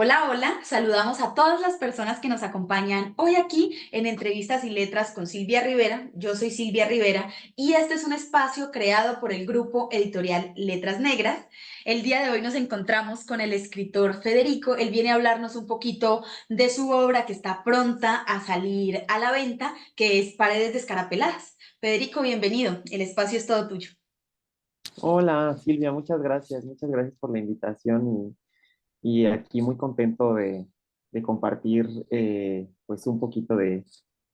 Hola, hola, saludamos a todas las personas que nos acompañan hoy aquí en Entrevistas y Letras con Silvia Rivera. Yo soy Silvia Rivera y este es un espacio creado por el grupo editorial Letras Negras. El día de hoy nos encontramos con el escritor Federico. Él viene a hablarnos un poquito de su obra que está pronta a salir a la venta, que es Paredes Descarapeladas. Federico, bienvenido. El espacio es todo tuyo. Hola Silvia, muchas gracias por la invitación y aquí muy contento de compartir pues un poquito de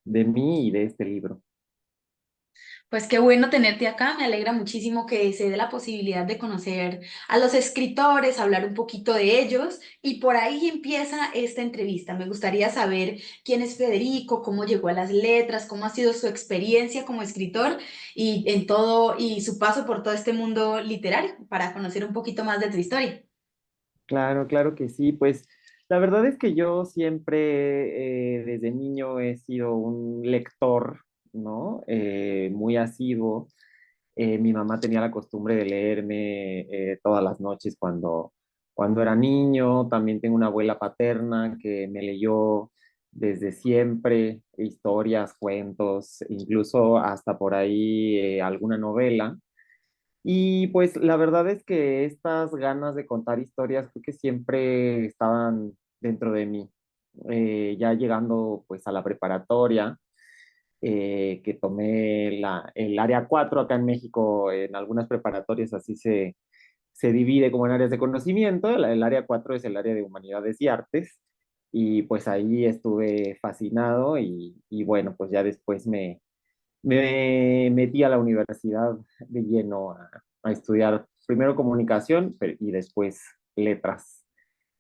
mí y de este libro. Pues qué bueno tenerte acá, me alegra muchísimo que se dé la posibilidad de conocer a los escritores, hablar un poquito de ellos y por ahí empieza esta entrevista. Me gustaría saber quién es Federico, cómo llegó a las letras, cómo ha sido su experiencia como escritor y en todo y su paso por todo este mundo literario para conocer un poquito más de tu historia. Claro, claro que sí, pues la verdad es que yo siempre desde niño he sido un lector, ¿no? Muy asiduo. Mi mamá tenía la costumbre de leerme todas las noches cuando era niño. También tengo una abuela paterna que me leyó desde siempre historias, cuentos, incluso hasta por ahí alguna novela. Y pues la verdad es que estas ganas de contar historias creo que siempre estaban dentro de mí. Ya llegando pues a la preparatoria, que tomé el área 4 acá en México, en algunas preparatorias así se divide como en áreas de conocimiento. El área 4 es el área de humanidades y artes, y pues ahí estuve fascinado y bueno, pues ya después me metí a la universidad de lleno a estudiar primero comunicación y después letras.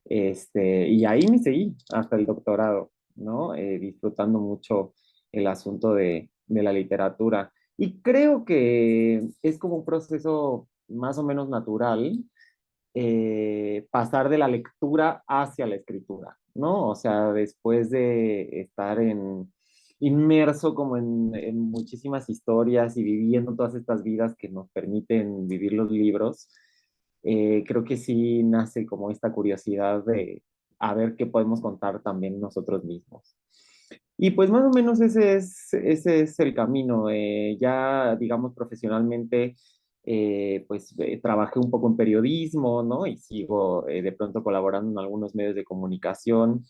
Y ahí me seguí hasta el doctorado, ¿no? Disfrutando mucho el asunto de la literatura. Y creo que es como un proceso más o menos natural, pasar de la lectura hacia la escritura, ¿no? O sea, después de estar inmerso como en muchísimas historias y viviendo todas estas vidas que nos permiten vivir los libros, creo que sí nace como esta curiosidad de a ver qué podemos contar también nosotros mismos. Y pues más o menos ese es el camino. Ya, digamos, profesionalmente, pues trabajé un poco en periodismo, ¿no? Y sigo de pronto colaborando en algunos medios de comunicación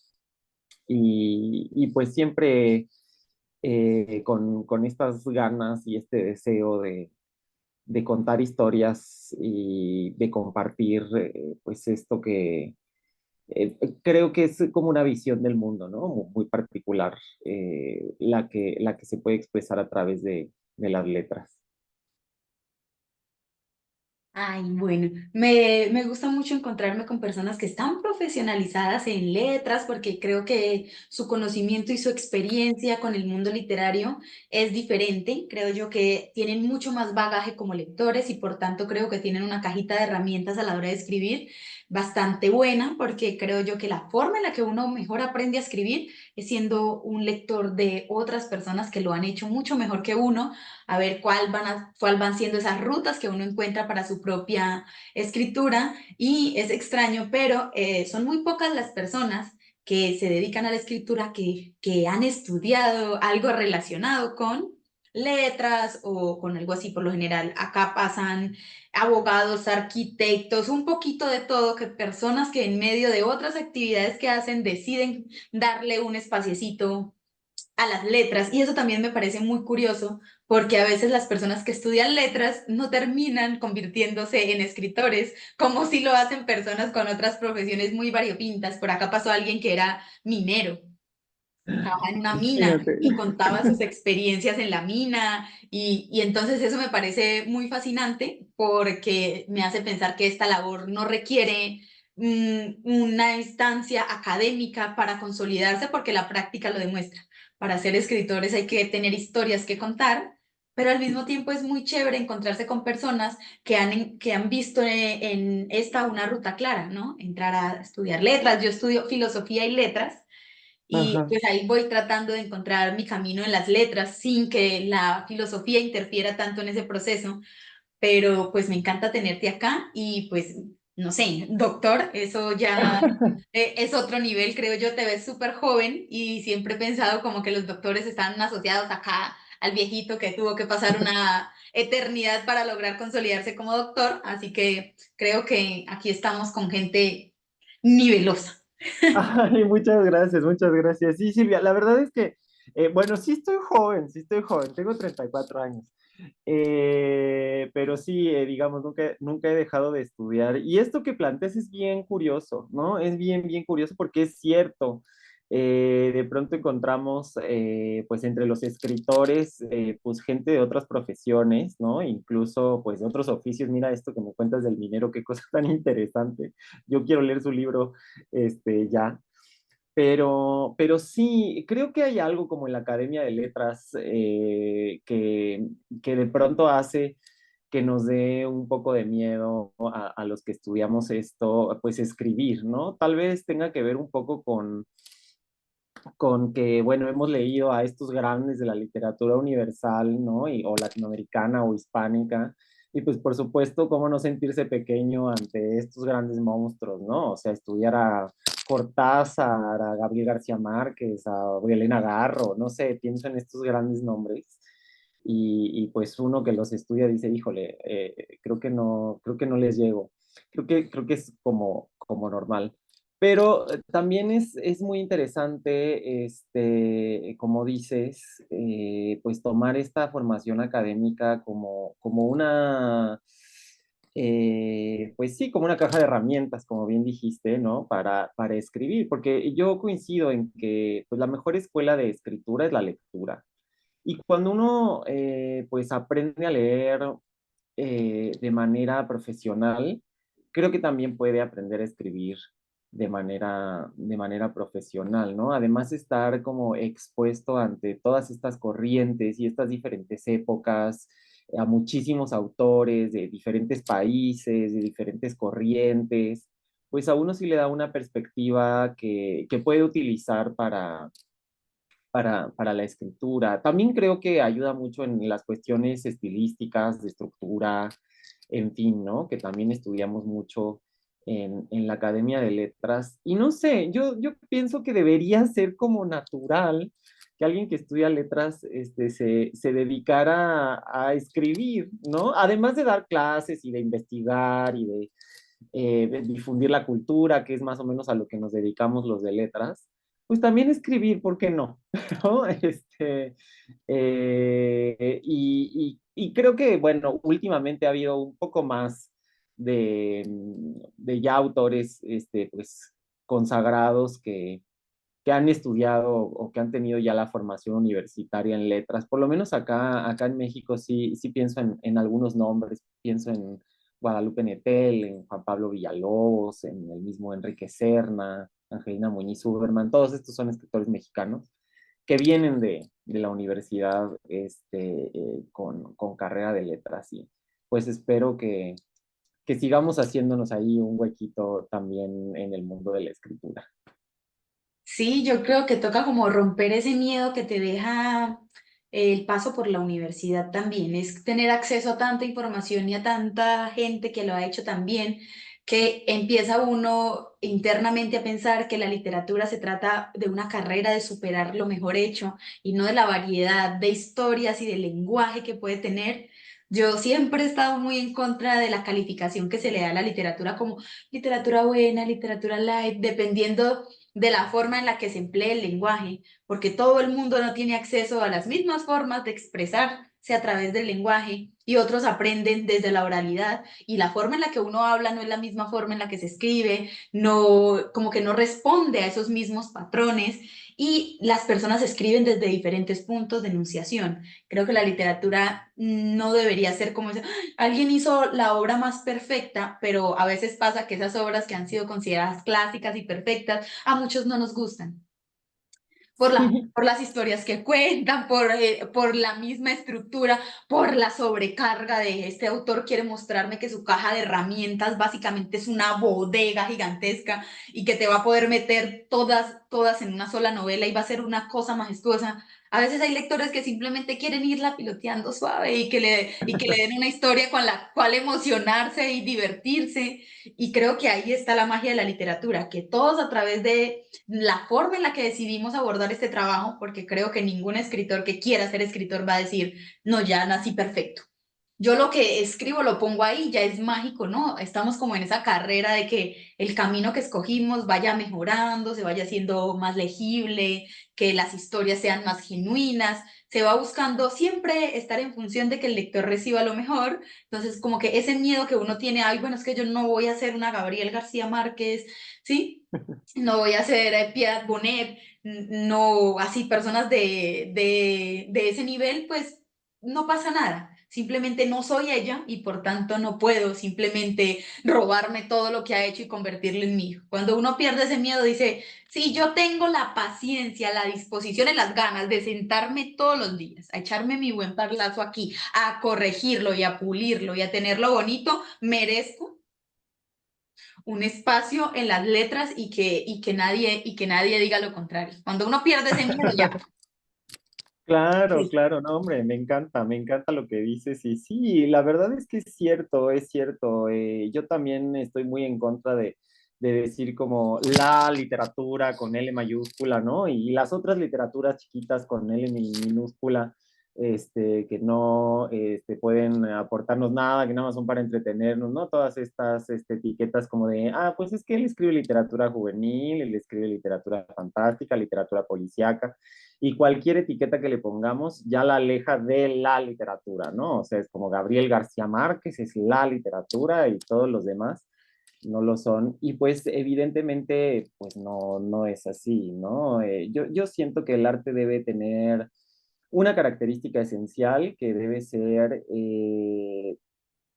y pues siempre con estas ganas y este deseo de contar historias y de compartir pues esto que creo que es como una visión del mundo, ¿no? Muy particular, la que se puede expresar a través de las letras. Ay, bueno, me gusta mucho encontrarme con personas que están profesionalizadas en letras porque creo que su conocimiento y su experiencia con el mundo literario es diferente. Creo yo que tienen mucho más bagaje como lectores y por tanto creo que tienen una cajita de herramientas a la hora de escribir bastante buena porque creo yo que la forma en la que uno mejor aprende a escribir es siendo un lector de otras personas que lo han hecho mucho mejor que uno a ver cuál van siendo esas rutas que uno encuentra para su propia escritura. Y es extraño, pero son muy pocas las personas que se dedican a la escritura que han estudiado algo relacionado con letras o con algo así. Por lo general, acá pasan abogados, arquitectos, un poquito de todo, que personas que en medio de otras actividades que hacen deciden darle un espaciecito a las letras. Y eso también me parece muy curioso porque a veces las personas que estudian letras no terminan convirtiéndose en escritores, como si lo hacen personas con otras profesiones muy variopintas. Por acá pasó alguien que era minero. Trabajaba en una mina Fíjate. y contaba sus experiencias en la mina y entonces eso me parece muy fascinante porque me hace pensar que esta labor no requiere una instancia académica para consolidarse porque la práctica lo demuestra. Para ser escritores hay que tener historias que contar, pero al mismo tiempo es muy chévere encontrarse con personas que han visto en esta una ruta clara, ¿no? Entrar a estudiar letras. Yo estudio filosofía y letras y Ajá. pues ahí voy tratando de encontrar mi camino en las letras sin que la filosofía interfiera tanto en ese proceso, pero pues me encanta tenerte acá y pues no sé, doctor, eso ya es otro nivel, creo yo, te ves súper joven y siempre he pensado como que los doctores están asociados acá al viejito que tuvo que pasar una eternidad para lograr consolidarse como doctor, así que creo que aquí estamos con gente nivelosa. Ay, muchas gracias, muchas gracias. Sí, Silvia, la verdad es que, bueno, sí estoy joven, tengo 34 años. Pero sí, digamos, nunca he dejado de estudiar. Y esto que planteas es bien curioso, ¿no? Es bien, bien curioso porque es cierto. De pronto encontramos, pues, entre los escritores, pues, gente de otras profesiones, ¿no? Incluso, pues, de otros oficios. Mira esto que me cuentas del minero, qué cosa tan interesante. Yo quiero leer su libro, ya. Pero sí, creo que hay algo como en la Academia de Letras, que de pronto hace que nos dé un poco de miedo a los que estudiamos esto, pues escribir, ¿no? Tal vez tenga que ver un poco con que, bueno, hemos leído a estos grandes de la literatura universal, ¿no? O latinoamericana o hispánica. Y pues por supuesto, ¿cómo no sentirse pequeño ante estos grandes monstruos, ¿no? O sea, estudiar a Cortázar, a Gabriel García Márquez, a Elena Garro, no sé, pienso en estos grandes nombres. Pues uno que los estudia dice, híjole, creo que no les llego. Creo que es como normal. Pero también es muy interesante, como dices, pues tomar esta formación académica como una, pues sí, como una caja de herramientas, como bien dijiste, ¿no? Para escribir, porque yo coincido en que pues, la mejor escuela de escritura es la lectura. Y cuando uno, pues, aprende a leer de manera profesional, creo que también puede aprender a escribir de manera profesional, ¿no? Además de estar como expuesto ante todas estas corrientes y estas diferentes épocas, a muchísimos autores de diferentes países, de diferentes corrientes, pues a uno sí le da una perspectiva que puede utilizar para la escritura. También creo que ayuda mucho en las cuestiones estilísticas, de estructura, en fin, ¿no? Que también estudiamos mucho en la Academia de Letras. Y no sé, yo pienso que debería ser como natural que alguien que estudia letras se dedicara a escribir, ¿no? Además de dar clases y de investigar y de difundir la cultura, que es más o menos a lo que nos dedicamos los de letras, pues también escribir, ¿por qué no? ¿No? Y creo que, bueno, últimamente ha habido un poco más de ya autores, pues, consagrados que han estudiado o que han tenido ya la formación universitaria en letras. Por lo menos acá en México sí pienso en algunos nombres, pienso en Guadalupe Nettel, en Juan Pablo Villalobos, en el mismo Enrique Serna, Angelina Muñiz Huberman. Todos estos son escritores mexicanos que vienen de la universidad, con carrera de letras, y pues espero que sigamos haciéndonos ahí un huequito también en el mundo de la escritura. Sí, yo creo que toca como romper ese miedo que te deja el paso por la universidad también. Es tener acceso a tanta información y a tanta gente que lo ha hecho también, que empieza uno internamente a pensar que la literatura se trata de una carrera de superar lo mejor hecho y no de la variedad de historias y de lenguaje que puede tener. Yo siempre he estado muy en contra de la calificación que se le da a la literatura como literatura buena, literatura light, dependiendo de la forma en la que se emplee el lenguaje, porque todo el mundo no tiene acceso a las mismas formas de expresarse a través del lenguaje y otros aprenden desde la oralidad y la forma en la que uno habla no es la misma forma en la que se escribe, no, como que no responde a esos mismos patrones y las personas escriben desde diferentes puntos de enunciación. Creo que la literatura no debería ser como ese, alguien hizo la obra más perfecta, pero a veces pasa que esas obras que han sido consideradas clásicas y perfectas a muchos no nos gustan Sí, por las historias que cuentan, por la misma estructura, por la sobrecarga de este autor quiere mostrarme que su caja de herramientas básicamente es una bodega gigantesca y que te va a poder meter todas en una sola novela y va a ser una cosa majestuosa. A veces hay lectores que simplemente quieren irla piloteando suave y que le den una historia con la cual emocionarse y divertirse. Y creo que ahí está la magia de la literatura, que todos a través de la forma en la que decidimos abordar este trabajo, porque creo que ningún escritor que quiera ser escritor va a decir, no, ya nací perfecto. Yo lo que escribo lo pongo ahí, ya es mágico, ¿no? Estamos como en esa carrera de que el camino que escogimos vaya mejorando, se vaya haciendo más legible, que las historias sean más genuinas, se va buscando siempre estar en función de que el lector reciba lo mejor. Entonces, como que ese miedo que uno tiene, ay, bueno, es que yo no voy a ser una Gabriel García Márquez, ¿sí? No voy a ser Piedad Bonet, no, así personas de ese nivel, pues no pasa nada. Simplemente no soy ella y por tanto no puedo simplemente robarme todo lo que ha hecho y convertirlo en mío. Cuando uno pierde ese miedo, dice, si yo tengo la paciencia, la disposición y las ganas de sentarme todos los días, a echarme mi buen parlazo aquí, a corregirlo y a pulirlo y a tenerlo bonito, merezco un espacio en las letras y que nadie diga lo contrario. Cuando uno pierde ese miedo, ya. Claro, claro, no, hombre, me encanta lo que dices y sí, la verdad es que es cierto, es cierto. Yo también estoy muy en contra de decir como la literatura con L mayúscula, ¿no? Y las otras literaturas chiquitas con L minúscula, que no pueden aportarnos nada, que nada más son para entretenernos, ¿no? Todas estas etiquetas como de, ah, pues es que él escribe literatura juvenil, él escribe literatura fantástica, literatura policíaca y cualquier etiqueta que le pongamos ya la aleja de la literatura, ¿no? O sea, es como Gabriel García Márquez, es la literatura y todos los demás no lo son. Y pues evidentemente, pues no, no es así, ¿no? Yo siento que el arte debe tener una característica esencial que debe ser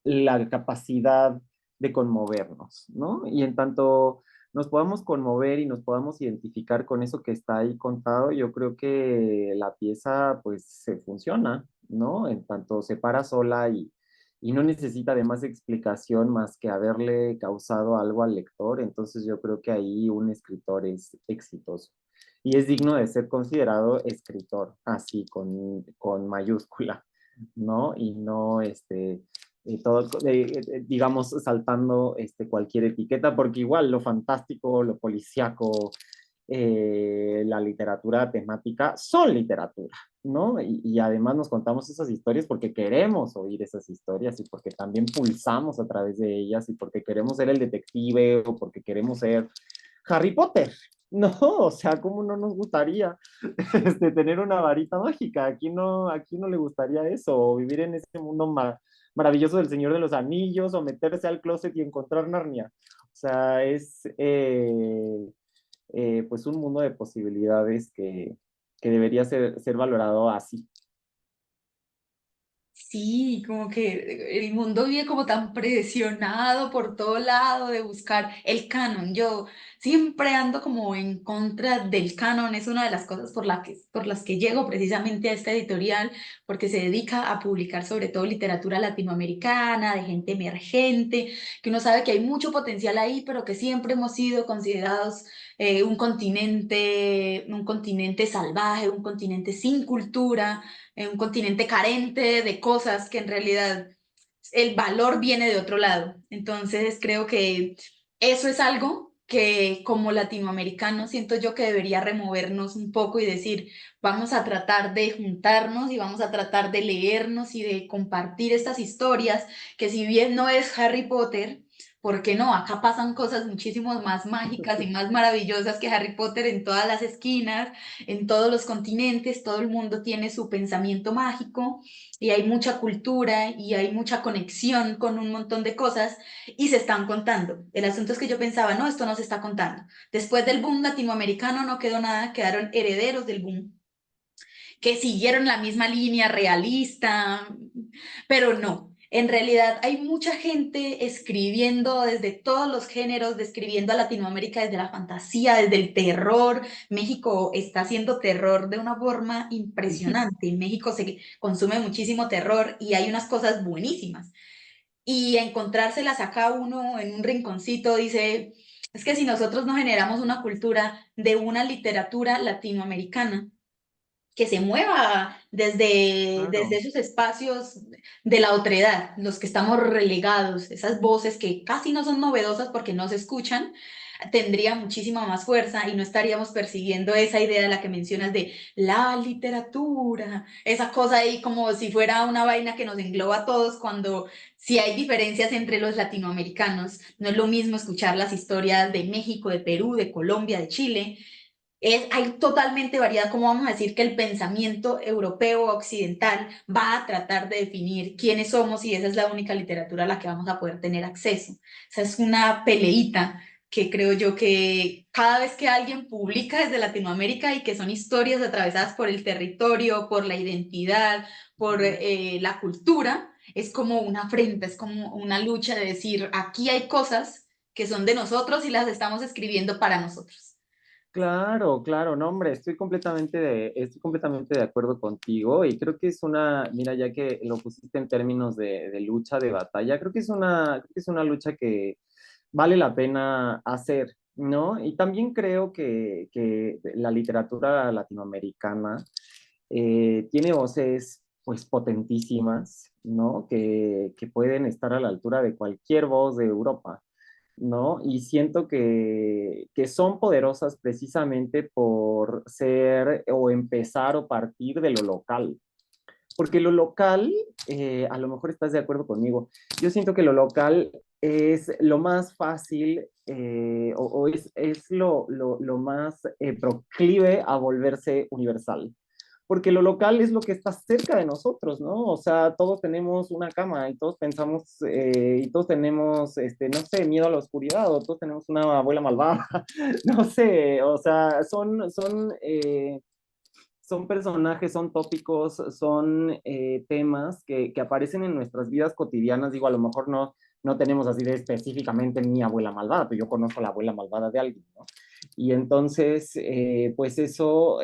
la capacidad de conmovernos, ¿no? Y en tanto nos podamos conmover y nos podamos identificar con eso que está ahí contado, yo creo que la pieza pues se funciona, ¿no? En tanto se para sola y no necesita de más explicación más que haberle causado algo al lector, entonces yo creo que ahí un escritor es exitoso. Y es digno de ser considerado escritor, así, con mayúscula, ¿no? Y no todo, digamos, saltando cualquier etiqueta, porque igual lo fantástico, lo policíaco, la literatura temática son literatura, ¿no? Y además nos contamos esas historias porque queremos oír esas historias y porque también pulsamos a través de ellas y porque queremos ser el detective o porque queremos ser Harry Potter. No, o sea, ¿cómo no nos gustaría tener una varita mágica? ¿A quién no le gustaría eso? O vivir en ese mundo maravilloso del Señor de los Anillos o meterse al closet y encontrar Narnia. O sea, es pues un mundo de posibilidades que debería ser valorado así. Sí, como que el mundo vive como tan presionado por todo lado de buscar el canon. Yo siempre ando como en contra del canon, es una de las cosas por las que llego precisamente a esta editorial, porque se dedica a publicar sobre todo literatura latinoamericana, de gente emergente, que uno sabe que hay mucho potencial ahí, pero que siempre hemos sido considerados un continente salvaje, un continente sin cultura, un continente carente de cosas que en realidad el valor viene de otro lado. Entonces creo que eso es algo que como latinoamericanos siento yo que debería removernos un poco y decir, vamos a tratar de juntarnos y vamos a tratar de leernos y de compartir estas historias, que si bien no es Harry Potter, ¿por qué no? Acá pasan cosas muchísimo más mágicas y más maravillosas que Harry Potter en todas las esquinas, en todos los continentes, todo el mundo tiene su pensamiento mágico y hay mucha cultura y hay mucha conexión con un montón de cosas y se están contando. El asunto es que yo pensaba, no, esto no se está contando. Después del boom latinoamericano no quedó nada, quedaron herederos del boom que siguieron la misma línea realista, pero no. En realidad hay mucha gente escribiendo desde todos los géneros, describiendo a Latinoamérica desde la fantasía, desde el terror. México está haciendo terror de una forma impresionante. En México se consume muchísimo terror y hay unas cosas buenísimas. Y encontrárselas acá uno en un rinconcito dice, es que si nosotros no generamos una cultura de una literatura latinoamericana, que se mueva desde Claro. esos espacios de la otredad, los que estamos relegados, esas voces que casi no son novedosas porque no se escuchan, tendría muchísima más fuerza y no estaríamos persiguiendo esa idea de la que mencionas de la literatura, esa cosa ahí como si fuera una vaina que nos engloba a todos cuando sí hay diferencias entre los latinoamericanos. No es lo mismo escuchar las historias de México, de Perú, de Colombia, de Chile. Hay totalmente variedad, como vamos a decir que el pensamiento europeo occidental va a tratar de definir quiénes somos y esa es la única literatura a la que vamos a poder tener acceso. Esa es una peleita que creo yo que cada vez que alguien publica desde Latinoamérica y que son historias atravesadas por el territorio, por la identidad, por la cultura, es como una afrenta, es como una lucha de decir, aquí hay cosas que son de nosotros y las estamos escribiendo para nosotros. Claro, claro, no, hombre, estoy completamente de acuerdo contigo y creo que es una, mira, ya que lo pusiste en términos de lucha, de batalla, creo que es una lucha que vale la pena hacer, ¿no? Y también creo que la literatura latinoamericana tiene voces, pues, potentísimas, ¿no? Que pueden estar a la altura de cualquier voz de Europa. ¿No? Y siento que son poderosas precisamente por ser o empezar o partir de lo local. Porque lo local, a lo mejor estás de acuerdo conmigo, yo siento que lo local es lo más fácil o es lo más proclive a volverse universal porque lo local es lo que está cerca de nosotros, ¿no? O sea, todos tenemos una cama y todos pensamos, y todos tenemos, no sé, miedo a la oscuridad, o todos tenemos una abuela malvada, no sé, o sea, son personajes, son tópicos, son temas que aparecen en nuestras vidas cotidianas, digo, a lo mejor no tenemos así de específicamente mi abuela malvada, pero yo conozco a la abuela malvada de alguien, ¿no? Y entonces, pues eso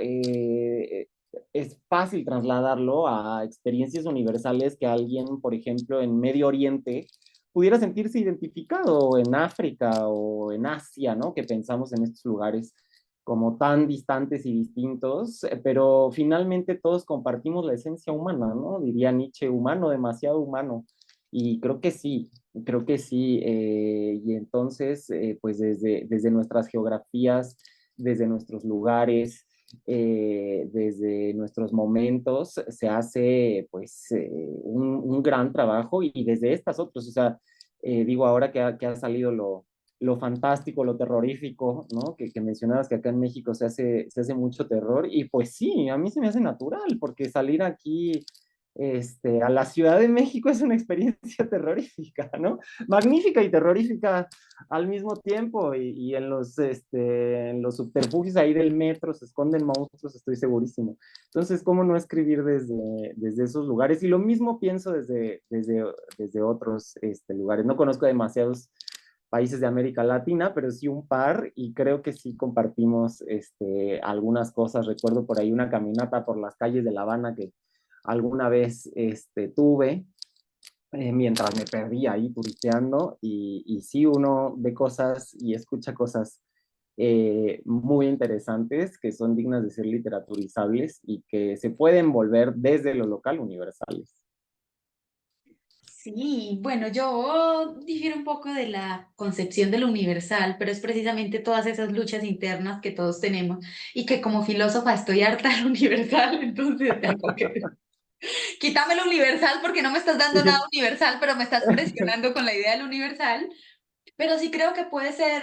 es fácil trasladarlo a experiencias universales que alguien, por ejemplo, en Medio Oriente pudiera sentirse identificado, o en África o en Asia, ¿no? Que pensamos en estos lugares como tan distantes y distintos, pero finalmente todos compartimos la esencia humana, ¿no? Diría Nietzsche, humano, demasiado humano. Y creo que sí. Y entonces, pues desde nuestras geografías, desde nuestros lugares, desde nuestros momentos, se hace pues un gran trabajo y desde estas otras, o sea, digo ahora que ha salido lo fantástico, lo terrorífico, ¿no? Que mencionabas que acá en México se hace mucho terror y pues sí, a mí se me hace natural porque salir aquí a la Ciudad de México es una experiencia terrorífica, ¿no? Magnífica y terrorífica al mismo tiempo y en los subterfugios ahí del metro se esconden monstruos, estoy segurísimo. Entonces, ¿cómo no escribir desde esos lugares? Y lo mismo pienso desde otros lugares. No conozco demasiados países de América Latina, pero sí un par y creo que sí compartimos algunas cosas. Recuerdo por ahí una caminata por las calles de La Habana que alguna vez tuve mientras me perdía ahí turisteando y sí uno ve cosas y escucha cosas muy interesantes que son dignas de ser literaturizables y que se pueden volver desde lo local universales. Sí, bueno, yo difiero un poco de la concepción de lo universal, pero es precisamente todas esas luchas internas que todos tenemos y que como filósofa estoy harta del universal, entonces tengo que quítame lo universal porque no me estás dando nada universal, pero me estás presionando con la idea del universal. Pero sí creo que puede ser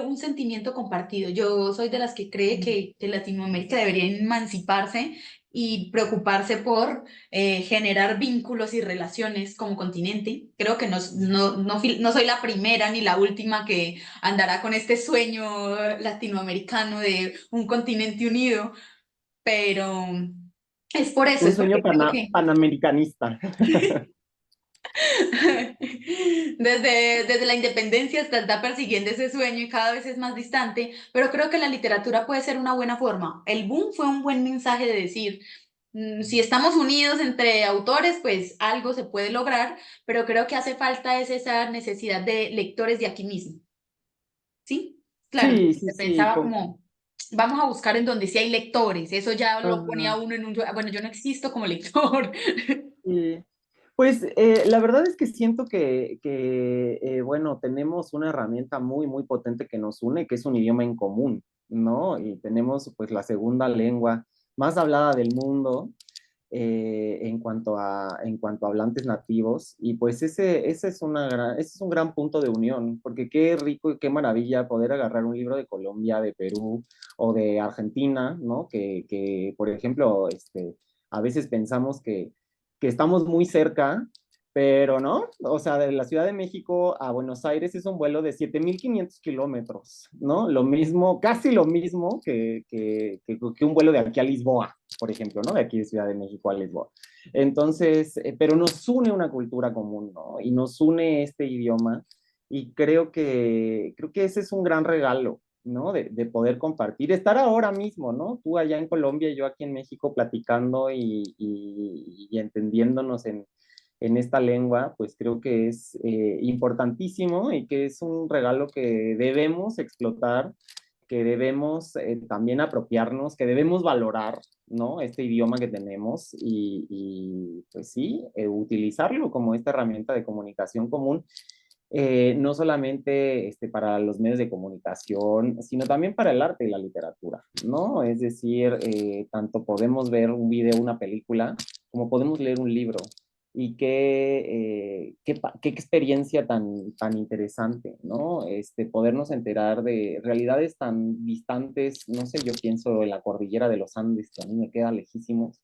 un sentimiento compartido. Yo soy de las que cree que Latinoamérica debería emanciparse y preocuparse por generar vínculos y relaciones como continente. Creo que no soy la primera ni la última que andará con este sueño latinoamericano de un continente unido, pero Un es sueño porque creo que panamericanista. desde la independencia hasta está persiguiendo ese sueño y cada vez es más distante, pero creo que la literatura puede ser una buena forma. El boom fue un buen mensaje de decir, si estamos unidos entre autores, pues algo se puede lograr, pero creo que hace falta es esa necesidad de lectores de aquí mismo, ¿sí? Claro, Sí, entonces sí, se sí, pensaba como vamos a buscar en donde sí hay lectores. Eso ya lo ponía Ajá. uno en un, bueno, yo no existo como lector. Sí. Pues la verdad es que siento bueno, tenemos una herramienta muy, muy potente que nos une, que es un idioma en común, ¿no? Y tenemos pues la segunda lengua más hablada del mundo en cuanto a hablantes nativos. Y pues ese es un gran punto de unión, porque qué rico y qué maravilla poder agarrar un libro de Colombia, de Perú o de Argentina, ¿no? Por ejemplo, a veces pensamos que estamos muy cerca, pero no, o sea, de la Ciudad de México a Buenos Aires es un vuelo de 7.500 kilómetros, ¿no? Lo mismo, casi lo mismo que un vuelo de aquí a Lisboa, por ejemplo, ¿no? De aquí de Ciudad de México a Lisboa. Entonces, pero nos une una cultura común, ¿no? Y nos une este idioma y creo que ese es un gran regalo, ¿no? De poder compartir, estar ahora mismo, ¿no? Tú allá en Colombia y yo aquí en México platicando y entendiéndonos en esta lengua, pues creo que es importantísimo y que es un regalo que debemos explotar, que debemos también apropiarnos, que debemos valorar, ¿no? Este idioma que tenemos pues sí, utilizarlo como esta herramienta de comunicación común, no solamente para los medios de comunicación, sino también para el arte y la literatura, ¿no? Es decir, tanto podemos ver un video, una película, como podemos leer un libro. Y qué experiencia tan interesante, ¿no? Podernos enterar de realidades tan distantes, no sé, yo pienso en la cordillera de los Andes, que a mí me queda lejísimos,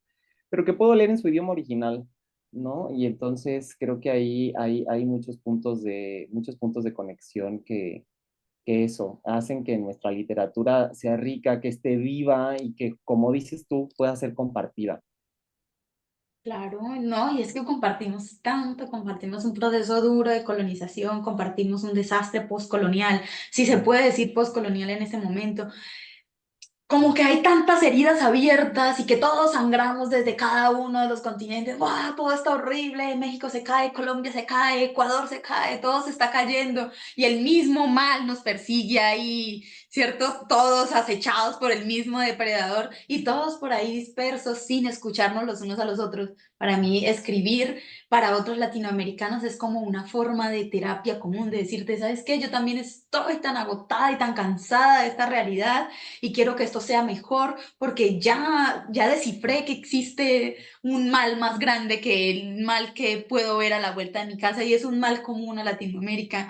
pero que puedo leer en su idioma original, ¿no? Y entonces creo que ahí hay muchos puntos de conexión que eso, hacen que nuestra literatura sea rica, que esté viva y que, como dices tú, pueda ser compartida. Claro, no, y es que compartimos tanto, compartimos un proceso duro de colonización, compartimos un desastre postcolonial, si se puede decir postcolonial en este momento, como que hay tantas heridas abiertas y que todos sangramos desde cada uno de los continentes. ¡Wow! Todo está horrible. México se cae, Colombia se cae, Ecuador se cae, todo se está cayendo y el mismo mal nos persigue ahí, ¿cierto? Todos acechados por el mismo depredador y todos por ahí dispersos sin escucharnos los unos a los otros. Para mí, escribir para otros latinoamericanos es como una forma de terapia común, de decirte, ¿sabes qué? Yo también estoy tan agotada y tan cansada de esta realidad y quiero que esto sea mejor porque ya descifré que existe un mal más grande que el mal que puedo ver a la vuelta de mi casa y es un mal común a Latinoamérica,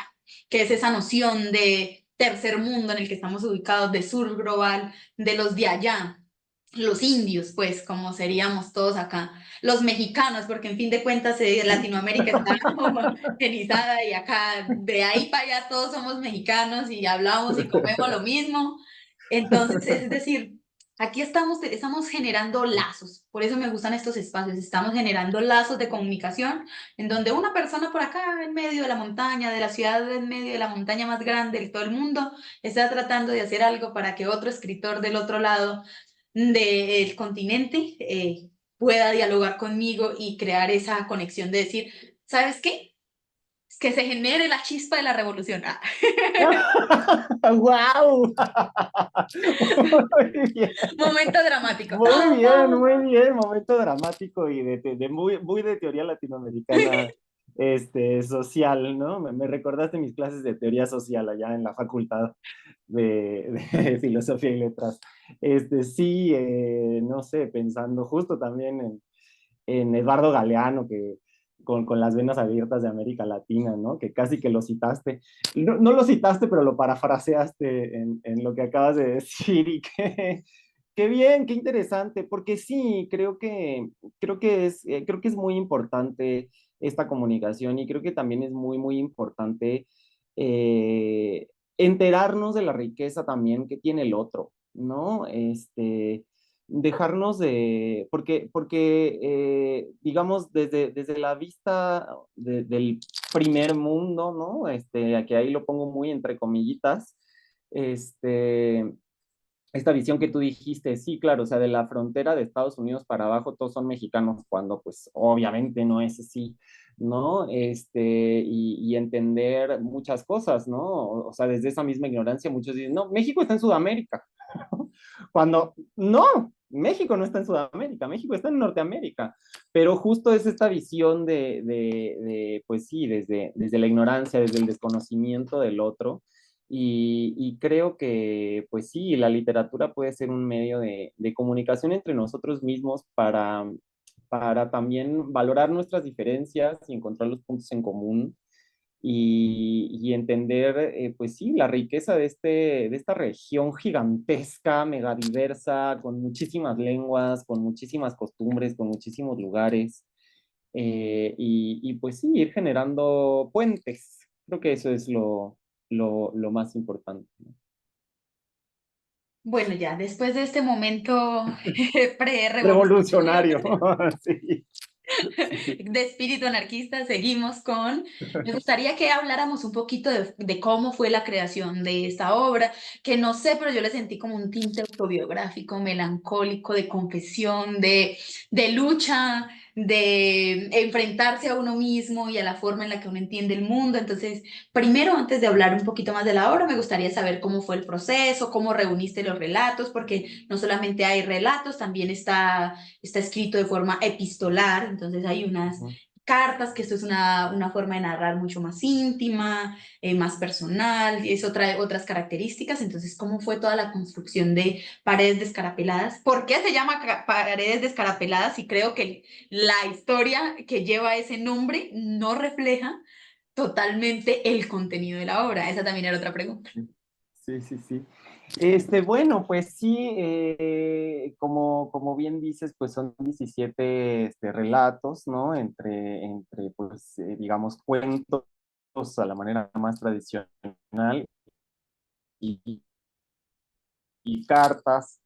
que es esa noción de tercer mundo en el que estamos ubicados, de sur global, de los de allá. Los indios, pues, como seríamos todos acá, los mexicanos, porque en fin de cuentas Latinoamérica está homogenizada y acá de ahí para allá todos somos mexicanos y hablamos y comemos lo mismo. Entonces, es decir, aquí estamos generando lazos, por eso me gustan estos espacios, estamos generando lazos de comunicación en donde una persona por acá en medio de la montaña, de la ciudad en medio de la montaña más grande de todo el mundo, está tratando de hacer algo para que otro escritor del otro lado del continente pueda dialogar conmigo y crear esa conexión de decir, ¿sabes qué? Es que se genere la chispa de la revolución. Ah. ¡Wow! Muy bien, Momento dramático. muy bien, muy bien. Momento dramático y muy, muy de teoría latinoamericana social, ¿no? Me recordaste mis clases de teoría social allá en la facultad de filosofía y letras. Sí, no sé, pensando justo también en Eduardo Galeano, con las venas abiertas de América Latina, ¿no? Que casi que lo citaste. No, no lo citaste, pero lo parafraseaste en lo que acabas de decir y qué bien, qué interesante, porque sí, creo que es muy importante esta comunicación y creo que también es muy, muy importante eh, enterarnos de la riqueza también que tiene el otro, ¿no? Dejarnos porque digamos, desde la vista del primer mundo, ¿no? Que ahí lo pongo muy entre comillitas, este, esta visión que tú dijiste, sí, claro, o sea, de la frontera de Estados Unidos para abajo todos son mexicanos, cuando pues obviamente no es así, ¿no? Y entender muchas cosas, ¿no? O sea, desde esa misma ignorancia muchos dicen, no, México está en Sudamérica, Cuando no, México no está en Sudamérica, México está en Norteamérica, pero justo es esta visión pues sí, desde la ignorancia, desde el desconocimiento del otro, y creo que, pues sí, la literatura puede ser un medio de comunicación entre nosotros mismos para también valorar nuestras diferencias y encontrar los puntos en común y entender, pues sí, la riqueza de esta región gigantesca, megadiversa, con muchísimas lenguas, con muchísimas costumbres, con muchísimos lugares, pues sí, ir generando puentes. Creo que eso es lo más importante. Bueno, ya después de este momento pre-revolucionario Revolucionario, sí, sí. de espíritu anarquista, seguimos con, me gustaría que habláramos un poquito de cómo fue la creación de esta obra, que no sé, pero yo le sentí como un tinte autobiográfico, melancólico, de confesión, de lucha, de enfrentarse a uno mismo y a la forma en la que uno entiende el mundo. Entonces, primero, antes de hablar un poquito más de la obra, me gustaría saber cómo fue el proceso, cómo reuniste los relatos, porque no solamente hay relatos, también está escrito de forma epistolar, entonces hay unas Ujú. cartas, que esto es una forma de narrar mucho más íntima, más personal, y eso trae otras características. Entonces, ¿cómo fue toda la construcción de Paredes Descarapeladas? ¿Por qué se llama Paredes Descarapeladas? Y creo que la historia que lleva ese nombre no refleja totalmente el contenido de la obra. Esa también era otra pregunta. Sí, sí, sí. Bueno, pues sí, como bien dices, pues son 17 relatos, ¿no? Pues, digamos, cuentos a la manera más tradicional y, y cartas,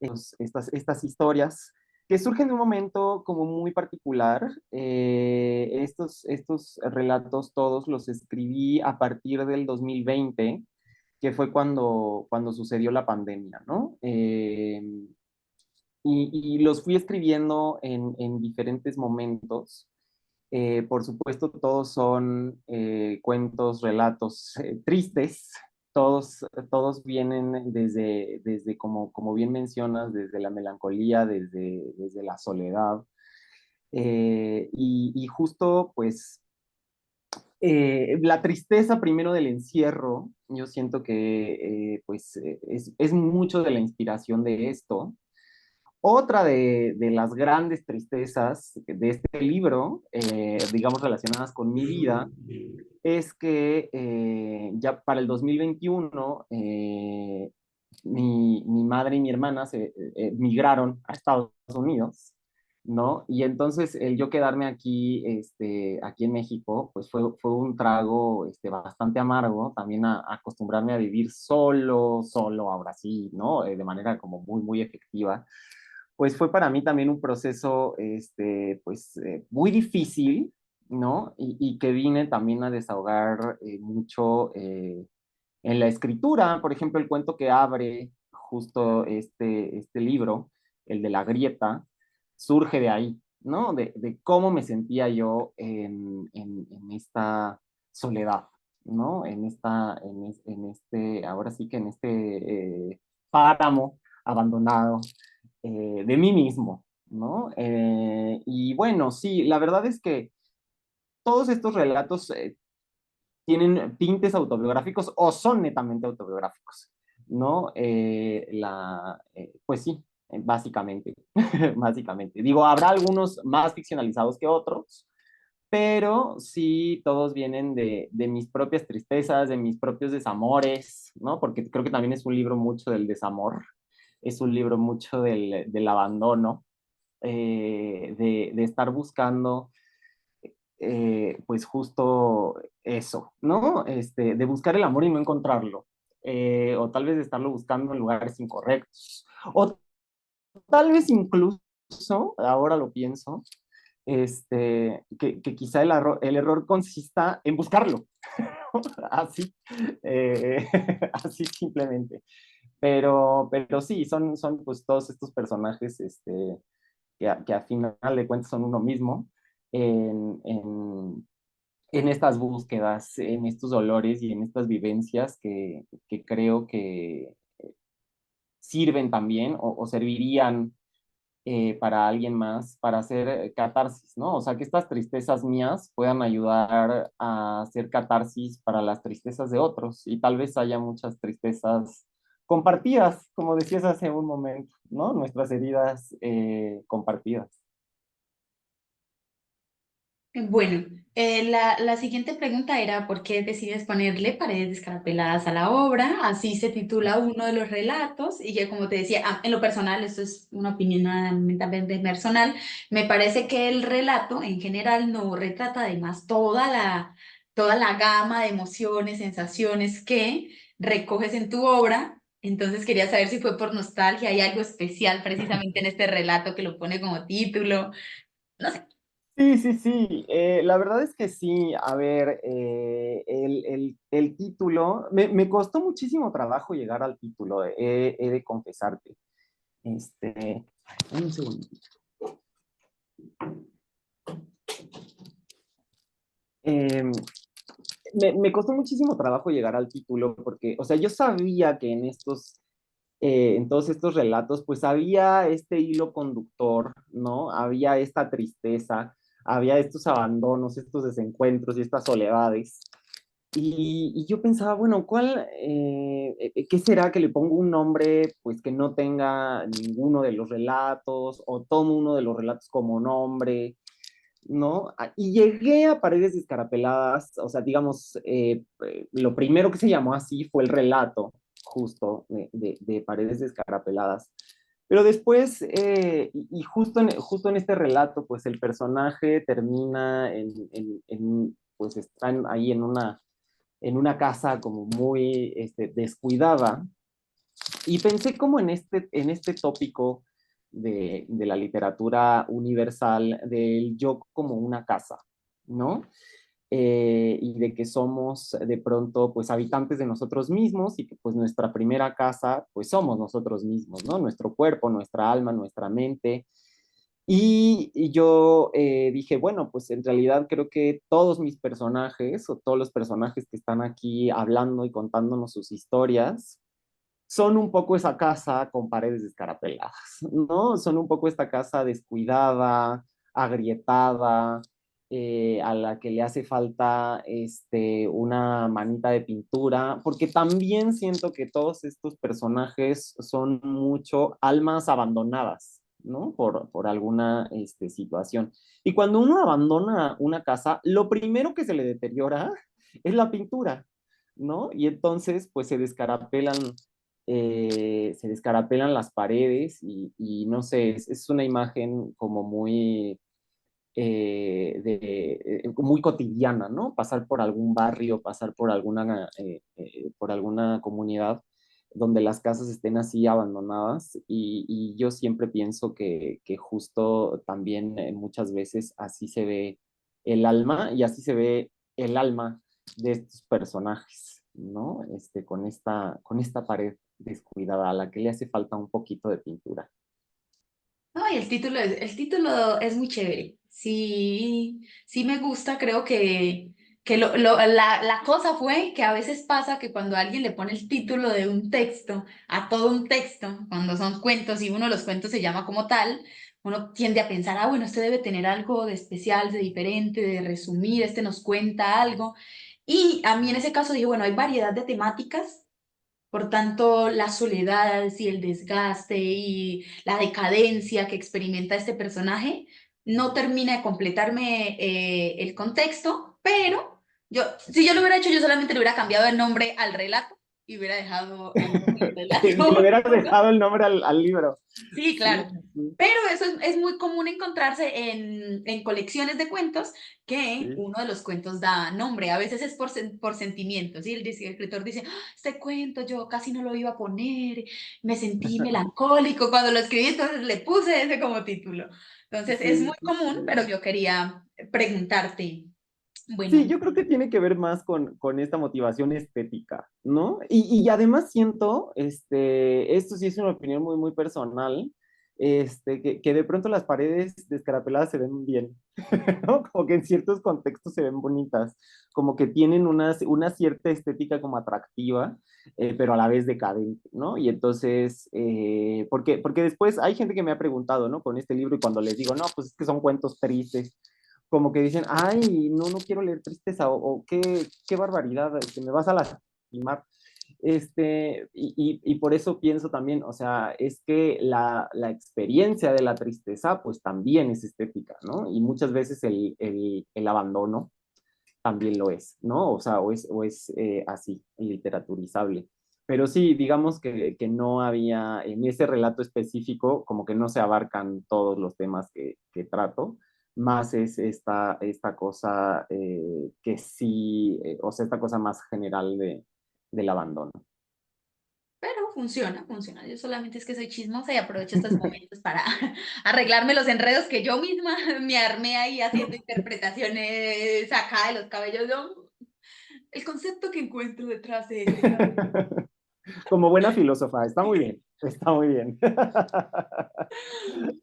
estas historias que surgen de un momento como muy particular. Estos relatos todos los escribí a partir del 2020, que fue cuando sucedió la pandemia, ¿no? Y los fui escribiendo en diferentes momentos. Por supuesto, todos son cuentos, relatos tristes. Todos vienen desde como bien mencionas, desde la melancolía, desde la soledad. Y justo, pues, la tristeza primero del encierro, yo siento que pues es mucho de la inspiración de esto. Otra de las grandes tristezas de este libro, digamos relacionadas con mi vida, es que ya para el 2021 mi madre y mi hermana se migraron a Estados Unidos, ¿no? Y entonces el yo quedarme aquí, aquí en México, pues fue un trago bastante amargo, también acostumbrarme a vivir solo, ahora sí, ¿no? De manera como muy, muy efectiva. Pues fue para mí también un proceso, pues, muy difícil, ¿no? Y que vine también a desahogar mucho en la escritura. Por ejemplo, el cuento que abre justo este libro, el de la grieta, surge de ahí, ¿no? De cómo me sentía yo en esta soledad, ¿no? Ahora sí que en páramo abandonado de mí mismo, ¿no? Y bueno, sí, la verdad es que todos estos relatos tienen tintes autobiográficos o son netamente autobiográficos, ¿no? Pues sí, básicamente, básicamente. Digo, habrá algunos más ficcionalizados que otros, pero sí, todos vienen de mis propias tristezas, de mis propios desamores, ¿no? Porque creo que también es un libro mucho del desamor, es un libro mucho del abandono, de estar buscando pues justo eso, ¿no? De buscar el amor y no encontrarlo, o tal vez de estarlo buscando en lugares incorrectos, o tal vez incluso, ahora lo pienso, que quizá el error consista en buscarlo, así, eh, así simplemente. Pero sí, son pues todos estos personajes que a final de cuentas son uno mismo en, en, en estas búsquedas, en estos dolores y en estas vivencias que creo que sirven también o servirían para alguien más, para hacer catarsis, ¿no? O sea, que estas tristezas mías puedan ayudar a hacer catarsis para las tristezas de otros y tal vez haya muchas tristezas compartidas, como decías hace un momento, ¿no? Nuestras heridas compartidas. Bueno, la siguiente pregunta era, ¿por qué decides ponerle paredes descarapeladas a la obra? Así se titula uno de los relatos y que como te decía, en lo personal, esto es una opinión netamente personal, me parece que el relato en general no retrata además toda la gama de emociones, sensaciones que recoges en tu obra. Entonces quería saber si fue por nostalgia, hay algo especial precisamente en este relato que lo pone como título. No sé. Sí, sí, sí. La verdad es que sí. A ver, el título, me costó muchísimo trabajo llegar al título, he de confesarte. Este, un segundo. Eh, me costó muchísimo trabajo llegar al título porque, o sea, yo sabía que en todos estos relatos, pues había este hilo conductor, ¿no? Había esta tristeza, había estos abandonos, estos desencuentros y estas soledades. Y yo pensaba, bueno, ¿qué será que le pongo un nombre, pues que no tenga ninguno de los relatos o tomo uno de los relatos como nombre? ¿No? Y llegué a Paredes Descarapeladas, o sea, digamos, lo primero que se llamó así fue el relato, justo, de Paredes Descarapeladas. Pero después, y justo en este relato, pues el personaje termina pues están ahí en una casa como muy descuidada, y pensé como en este tópico de la literatura universal, del yo como una casa, ¿no? Y de que somos de pronto pues habitantes de nosotros mismos y que pues nuestra primera casa pues somos nosotros mismos, ¿no? Nuestro cuerpo, nuestra alma, nuestra mente. Y yo dije, bueno, pues en realidad creo que todos mis personajes o todos los personajes que están aquí hablando y contándonos sus historias, son un poco esa casa con paredes descarapeladas, ¿no? Son un poco esta casa descuidada, agrietada, a la que le hace falta una manita de pintura, porque también siento que todos estos personajes son mucho almas abandonadas, ¿no? Por alguna situación. Y cuando uno abandona una casa, lo primero que se le deteriora es la pintura, ¿no? Y entonces, pues se descarapelan las paredes y no sé, es una imagen como muy cotidiana, ¿no? Pasar por algún barrio, pasar por alguna comunidad donde las casas estén así abandonadas y yo siempre pienso que justo también muchas veces así se ve el alma y así se ve el alma de estos personajes, ¿no? Con esta pared descuidada a la que le hace falta un poquito de pintura. Ay, el título es muy chévere. Sí, sí me gusta, creo que la cosa fue que a veces pasa que cuando alguien le pone el título de un texto a todo un texto, cuando son cuentos y uno de los cuentos se llama como tal, uno tiende a pensar, ah, bueno, este debe tener algo de especial, de diferente, de resumir, este nos cuenta algo. Y a mí en ese caso dije, bueno, hay variedad de temáticas. Por tanto, la soledad y el desgaste y la decadencia que experimenta este personaje no termina de completarme el contexto, pero si yo lo hubiera hecho, yo solamente le hubiera cambiado el nombre al relato y hubiera dejado el nombre del Le relato. hubieras dejado el nombre al libro. Sí, Sí, claro. sí, Pero eso es muy común encontrarse en colecciones de cuentos que sí. uno de los cuentos da nombre. A veces es por sentimientos. ¿Sí? El escritor dice, "Ah, este cuento yo casi no lo iba a poner, me sentí melancólico cuando lo escribí, entonces le puse ese como título. Entonces es Sí, muy sí, común, pero sí. yo quería preguntarte, Sí, bueno, yo creo que tiene que ver más con esta motivación estética, ¿no? Y además siento, esto sí es una opinión muy, muy personal, que de pronto las paredes descarapeladas se ven bien, ¿no? Como que en ciertos contextos se ven bonitas, como que tienen una cierta estética como atractiva, pero a la vez decadente, ¿no? Y entonces, porque después hay gente que me ha preguntado, ¿no? Con este libro y cuando les digo, no, pues es que son cuentos tristes, como que dicen, ay, no, no quiero leer tristeza, o qué barbaridad, me vas a lastimar. Y por eso pienso también, o sea, es que la experiencia de la tristeza, pues también es estética, ¿no? Y muchas veces el abandono también lo es, ¿no? O sea, o es así, literaturizable. Pero sí, digamos que no había, en ese relato específico, como que no se abarcan todos los temas que trato, más es esta cosa que sí, o sea, esta cosa más general del abandono. Pero funciona, funciona. Yo solamente es que soy chismosa y aprovecho estos momentos para arreglarme los enredos que yo misma me armé ahí haciendo interpretaciones acá de los cabellos. ¿No? El concepto que encuentro detrás de este cabello. Como buena filósofa, está muy bien, está muy bien.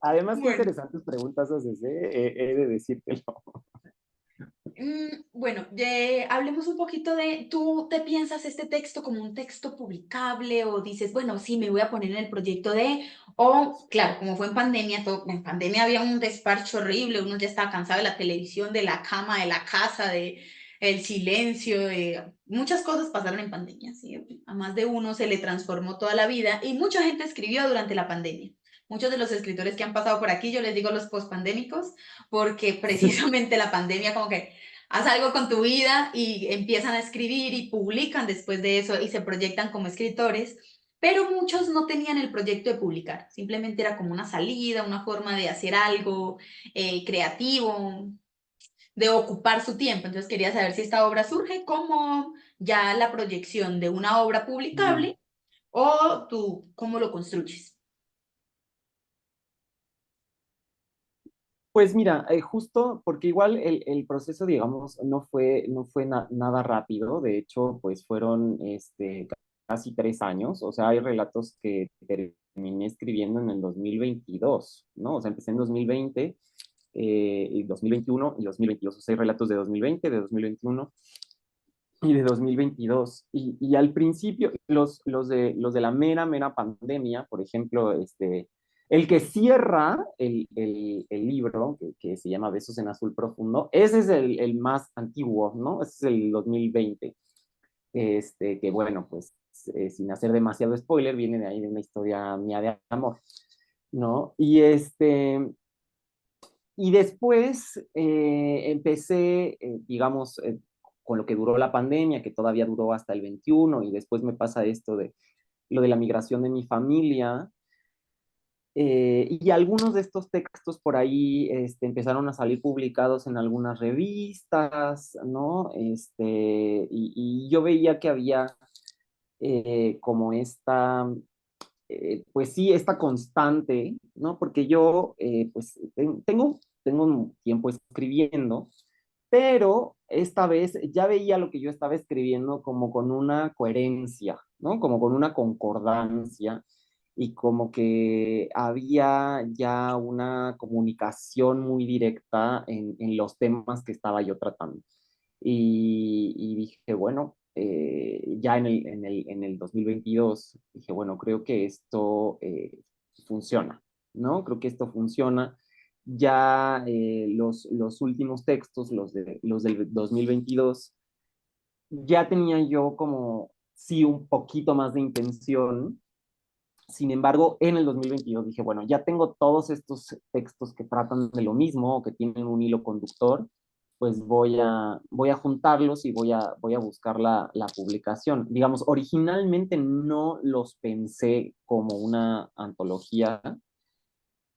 Además, qué Bueno, interesantes preguntas haces, ¿eh? He de decírtelo. bueno, hablemos un poquito de, ¿tú te piensas este texto como un texto publicable o dices, bueno, sí, me voy a poner en el proyecto de, o claro, como fue en pandemia, en pandemia había un despacho horrible, uno ya estaba cansado de la televisión, de la cama, de la casa, de el silencio, de muchas cosas pasaron en pandemia, ¿sí? A más de uno se le transformó toda la vida y mucha gente escribió durante la pandemia. Muchos de los escritores que han pasado por aquí, yo les digo los pospandémicos, porque Sí. precisamente la pandemia como que haz algo con tu vida y empiezan a escribir y publican después de eso y se proyectan como escritores, pero muchos no tenían el proyecto de publicar, simplemente era como una salida, una forma de hacer algo creativo, de ocupar su tiempo. Entonces quería saber si esta obra surge como ya la proyección de una obra publicable o tú cómo lo construyes. Pues mira, justo porque igual el proceso, digamos, no fue nada rápido. De hecho, pues fueron casi 3 años. O sea, hay relatos que terminé escribiendo en el 2022, ¿no? O sea, empecé en 2020, y 2021 y 2022. O sea, hay relatos de 2020, de 2021 y de 2022. Y al principio, los de la mera pandemia, por ejemplo, el que cierra el libro, que se llama Besos en Azul Profundo, ese es el más antiguo, ¿no? Ese es el 2020. Que bueno, pues sin hacer demasiado spoiler, viene de ahí de una historia mía de amor, ¿no? Y después empecé, digamos, con lo que duró la pandemia, que todavía duró hasta el 21, y después me pasa esto de lo de la migración de mi familia, y algunos de estos textos por ahí empezaron a salir publicados en algunas revistas, ¿no? Y yo veía que había como pues sí, esta constante, ¿no? Porque yo, pues, tengo un tiempo escribiendo, pero esta vez ya veía lo que yo estaba escribiendo como con una coherencia, ¿no? Como con una concordancia y como que había ya una comunicación muy directa en los temas que estaba yo tratando. Y dije, bueno, ya en el 2022, dije, bueno, creo que esto funciona, ¿no? Creo que esto funciona. Ya los últimos textos, los del 2022, ya tenía yo como, sí, un poquito más de intención. Sin embargo, en el 2022 dije, bueno, ya tengo todos estos textos que tratan de lo mismo o que tienen un hilo conductor, pues voy a juntarlos y voy a buscar la publicación. Digamos, originalmente no los pensé como una antología.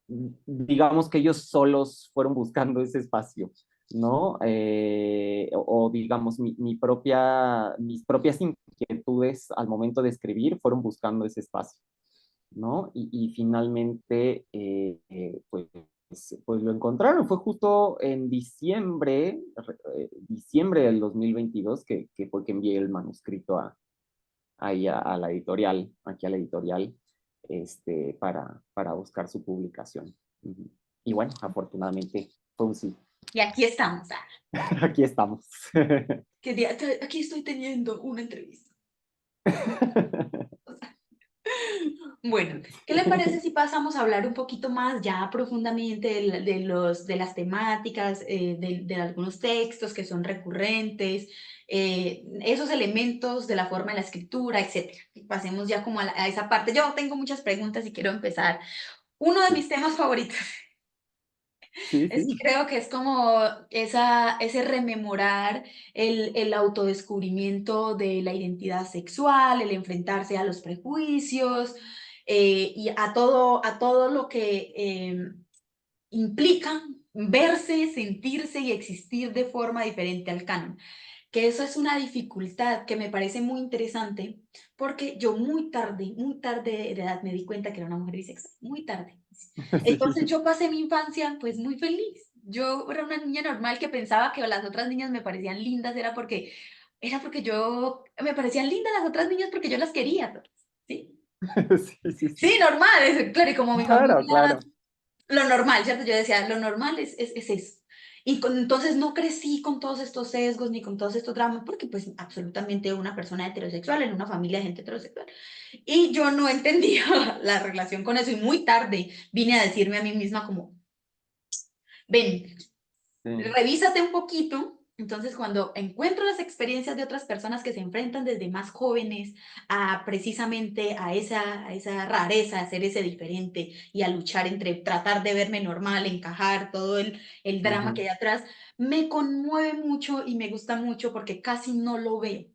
Digamos que ellos solos fueron buscando ese espacio, ¿no? O digamos, mis propias inquietudes al momento de escribir fueron buscando ese espacio, ¿no? Y finalmente, pues lo encontraron. Fue justo en diciembre del 2022 que fue que envié el manuscrito ahí a la editorial, aquí a la editorial. para buscar su publicación. Ujú. Y bueno, afortunadamente fue un sí. Y aquí estamos, Aquí estamos. aquí estoy teniendo una entrevista. Bueno, ¿qué le parece si pasamos a hablar un poquito más ya profundamente de las temáticas, de algunos textos que son recurrentes, esos elementos de la forma de la escritura, etcétera? Y pasemos ya como a esa parte. Yo tengo muchas preguntas y quiero empezar. Uno de Sí, mis temas favoritos sí, es sí. que creo que es como ese rememorar el autodescubrimiento de la identidad sexual, el enfrentarse a los prejuicios y a todo lo que implica verse, sentirse y existir de forma diferente al canon. Que eso es una dificultad que me parece muy interesante porque yo muy tarde de edad me di cuenta que era una mujer bisexual, muy tarde. Entonces Sí, yo pasé mi infancia pues muy feliz. Yo era una niña normal que pensaba que las otras niñas me parecían lindas, era porque yo, me parecían lindas las otras niñas porque yo las quería, ¿sí? sí, sí, sí. Sí, normal, claro, y como mi Claro, familia claro. lo normal, ¿cierto? Yo decía, lo normal es eso. Entonces no crecí con todos estos sesgos ni con todos estos dramas, porque pues absolutamente una persona heterosexual en una familia de gente heterosexual. Y yo no entendía la relación con eso y muy tarde vine a decirme a mí misma como, ven, Sí. revísate un poquito. Entonces, cuando encuentro las experiencias de otras personas que se enfrentan desde más jóvenes a precisamente a esa rareza, a ser ese diferente y a luchar entre tratar de verme normal, encajar, todo el drama que Ujú. hay atrás, me conmueve mucho y me gusta mucho porque casi no lo veo,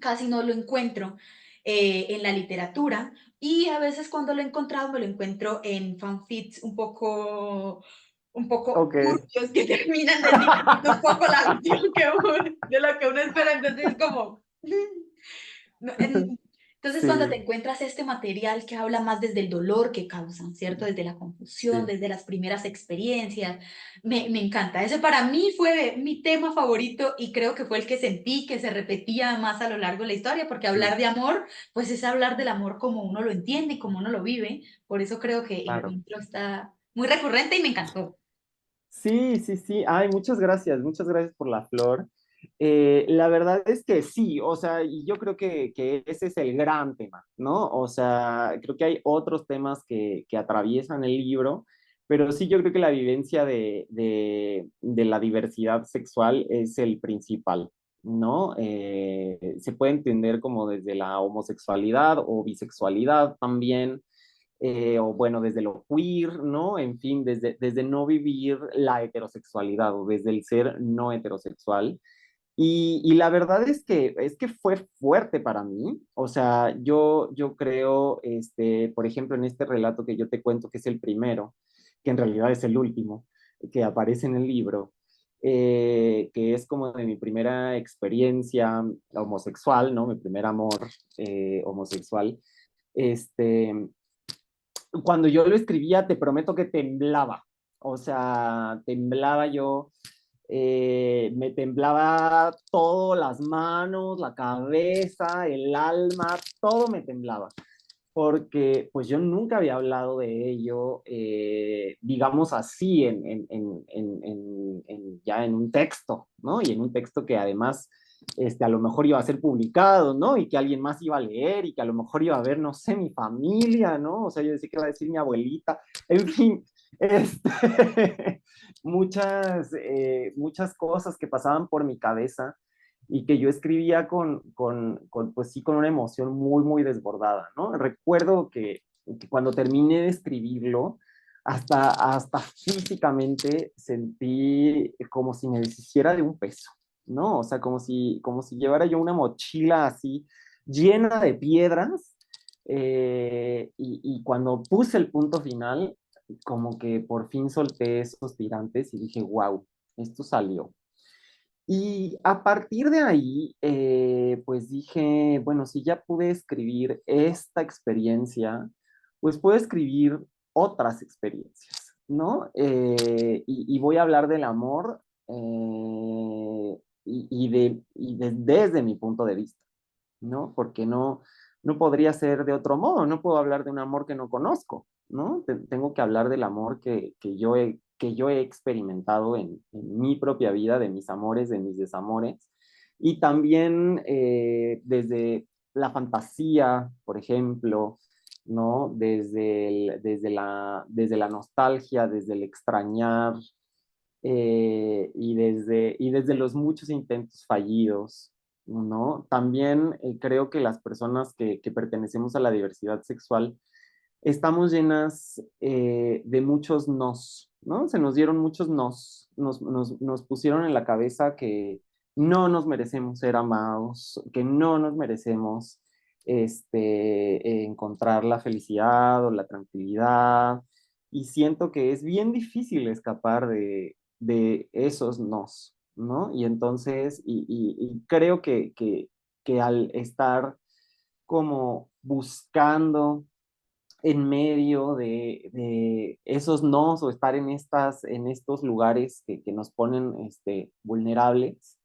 casi no lo encuentro en la literatura y a veces cuando lo he encontrado me lo encuentro en fanfics un poco Ok. turbios que terminan desdibujando un poco la visión de lo que uno espera, entonces es como... no, entonces, cuando te Sí, encuentras este material que habla más desde el dolor que causan, ¿cierto? Desde la confusión, sí, desde las primeras experiencias, me encanta. Ese para mí fue mi tema favorito y creo que fue el que sentí que se repetía más a lo largo de la historia, porque hablar sí, de amor, pues es hablar del amor como uno lo entiende y como uno lo vive. Por eso creo que el claro. intro está muy recurrente y me encantó. Sí, sí, sí. Ay, muchas gracias por la flor. La verdad es que sí, o sea, y yo creo que ese es el gran tema, ¿no? O sea, creo que hay otros temas que atraviesan el libro, pero sí yo creo que la vivencia de la diversidad sexual es el principal, ¿no? Se puede entender como desde la homosexualidad o bisexualidad también o bueno, desde lo queer, ¿no? En fin, desde no vivir la heterosexualidad o desde el ser no heterosexual. Y la verdad es que fue fuerte para mí. O sea, yo creo, por ejemplo, en este relato que yo te cuento, que es el primero, que en realidad es el último, que aparece en el libro, que es como de mi primera experiencia homosexual, ¿no? Mi primer amor homosexual. Este, Cuando yo lo escribía, te prometo que temblaba. O sea, temblaba yo, me temblaba todo, las manos, la cabeza, el alma, todo me temblaba. Porque pues yo nunca había hablado de ello, digamos así, ya en un texto, ¿no? Y en un texto que además a lo mejor iba a ser publicado, ¿no? Y que alguien más iba a leer y que a lo mejor iba a ver, no sé, mi familia, ¿no? O sea, yo decía que iba a decir mi abuelita, en fin, muchas cosas que pasaban por mi cabeza y que yo escribía pues sí, con una emoción muy, muy desbordada, ¿no? Recuerdo que cuando terminé de escribirlo, hasta físicamente sentí como si me deshiciera de un peso, ¿no? O sea, como si llevara yo una mochila así llena de piedras y cuando puse el punto final, como que por fin solté esos tirantes y dije, wow, esto salió. Y a partir de ahí, pues dije, bueno, si ya pude escribir esta experiencia, pues puedo escribir otras experiencias, ¿no? Y voy a hablar del amor desde mi punto de vista, ¿no? Porque no? no podría ser de otro modo, no puedo hablar de un amor que no conozco, ¿no? Tengo que hablar del amor que yo he experimentado en mi propia vida, de mis amores, de mis desamores, y también desde la fantasía, por ejemplo, ¿no? Desde la nostalgia, desde el extrañar, y desde los muchos intentos fallidos, ¿no? También creo que las personas que pertenecemos a la diversidad sexual estamos llenas de muchos nos, ¿no? Se nos dieron muchos nos pusieron en la cabeza que no nos merecemos ser amados, que no nos merecemos encontrar la felicidad o la tranquilidad. Y siento que es bien difícil escapar de esos nos, ¿no? Y entonces, y creo que al estar como buscando en medio de esos nos o estar en estos lugares que nos ponen vulnerables,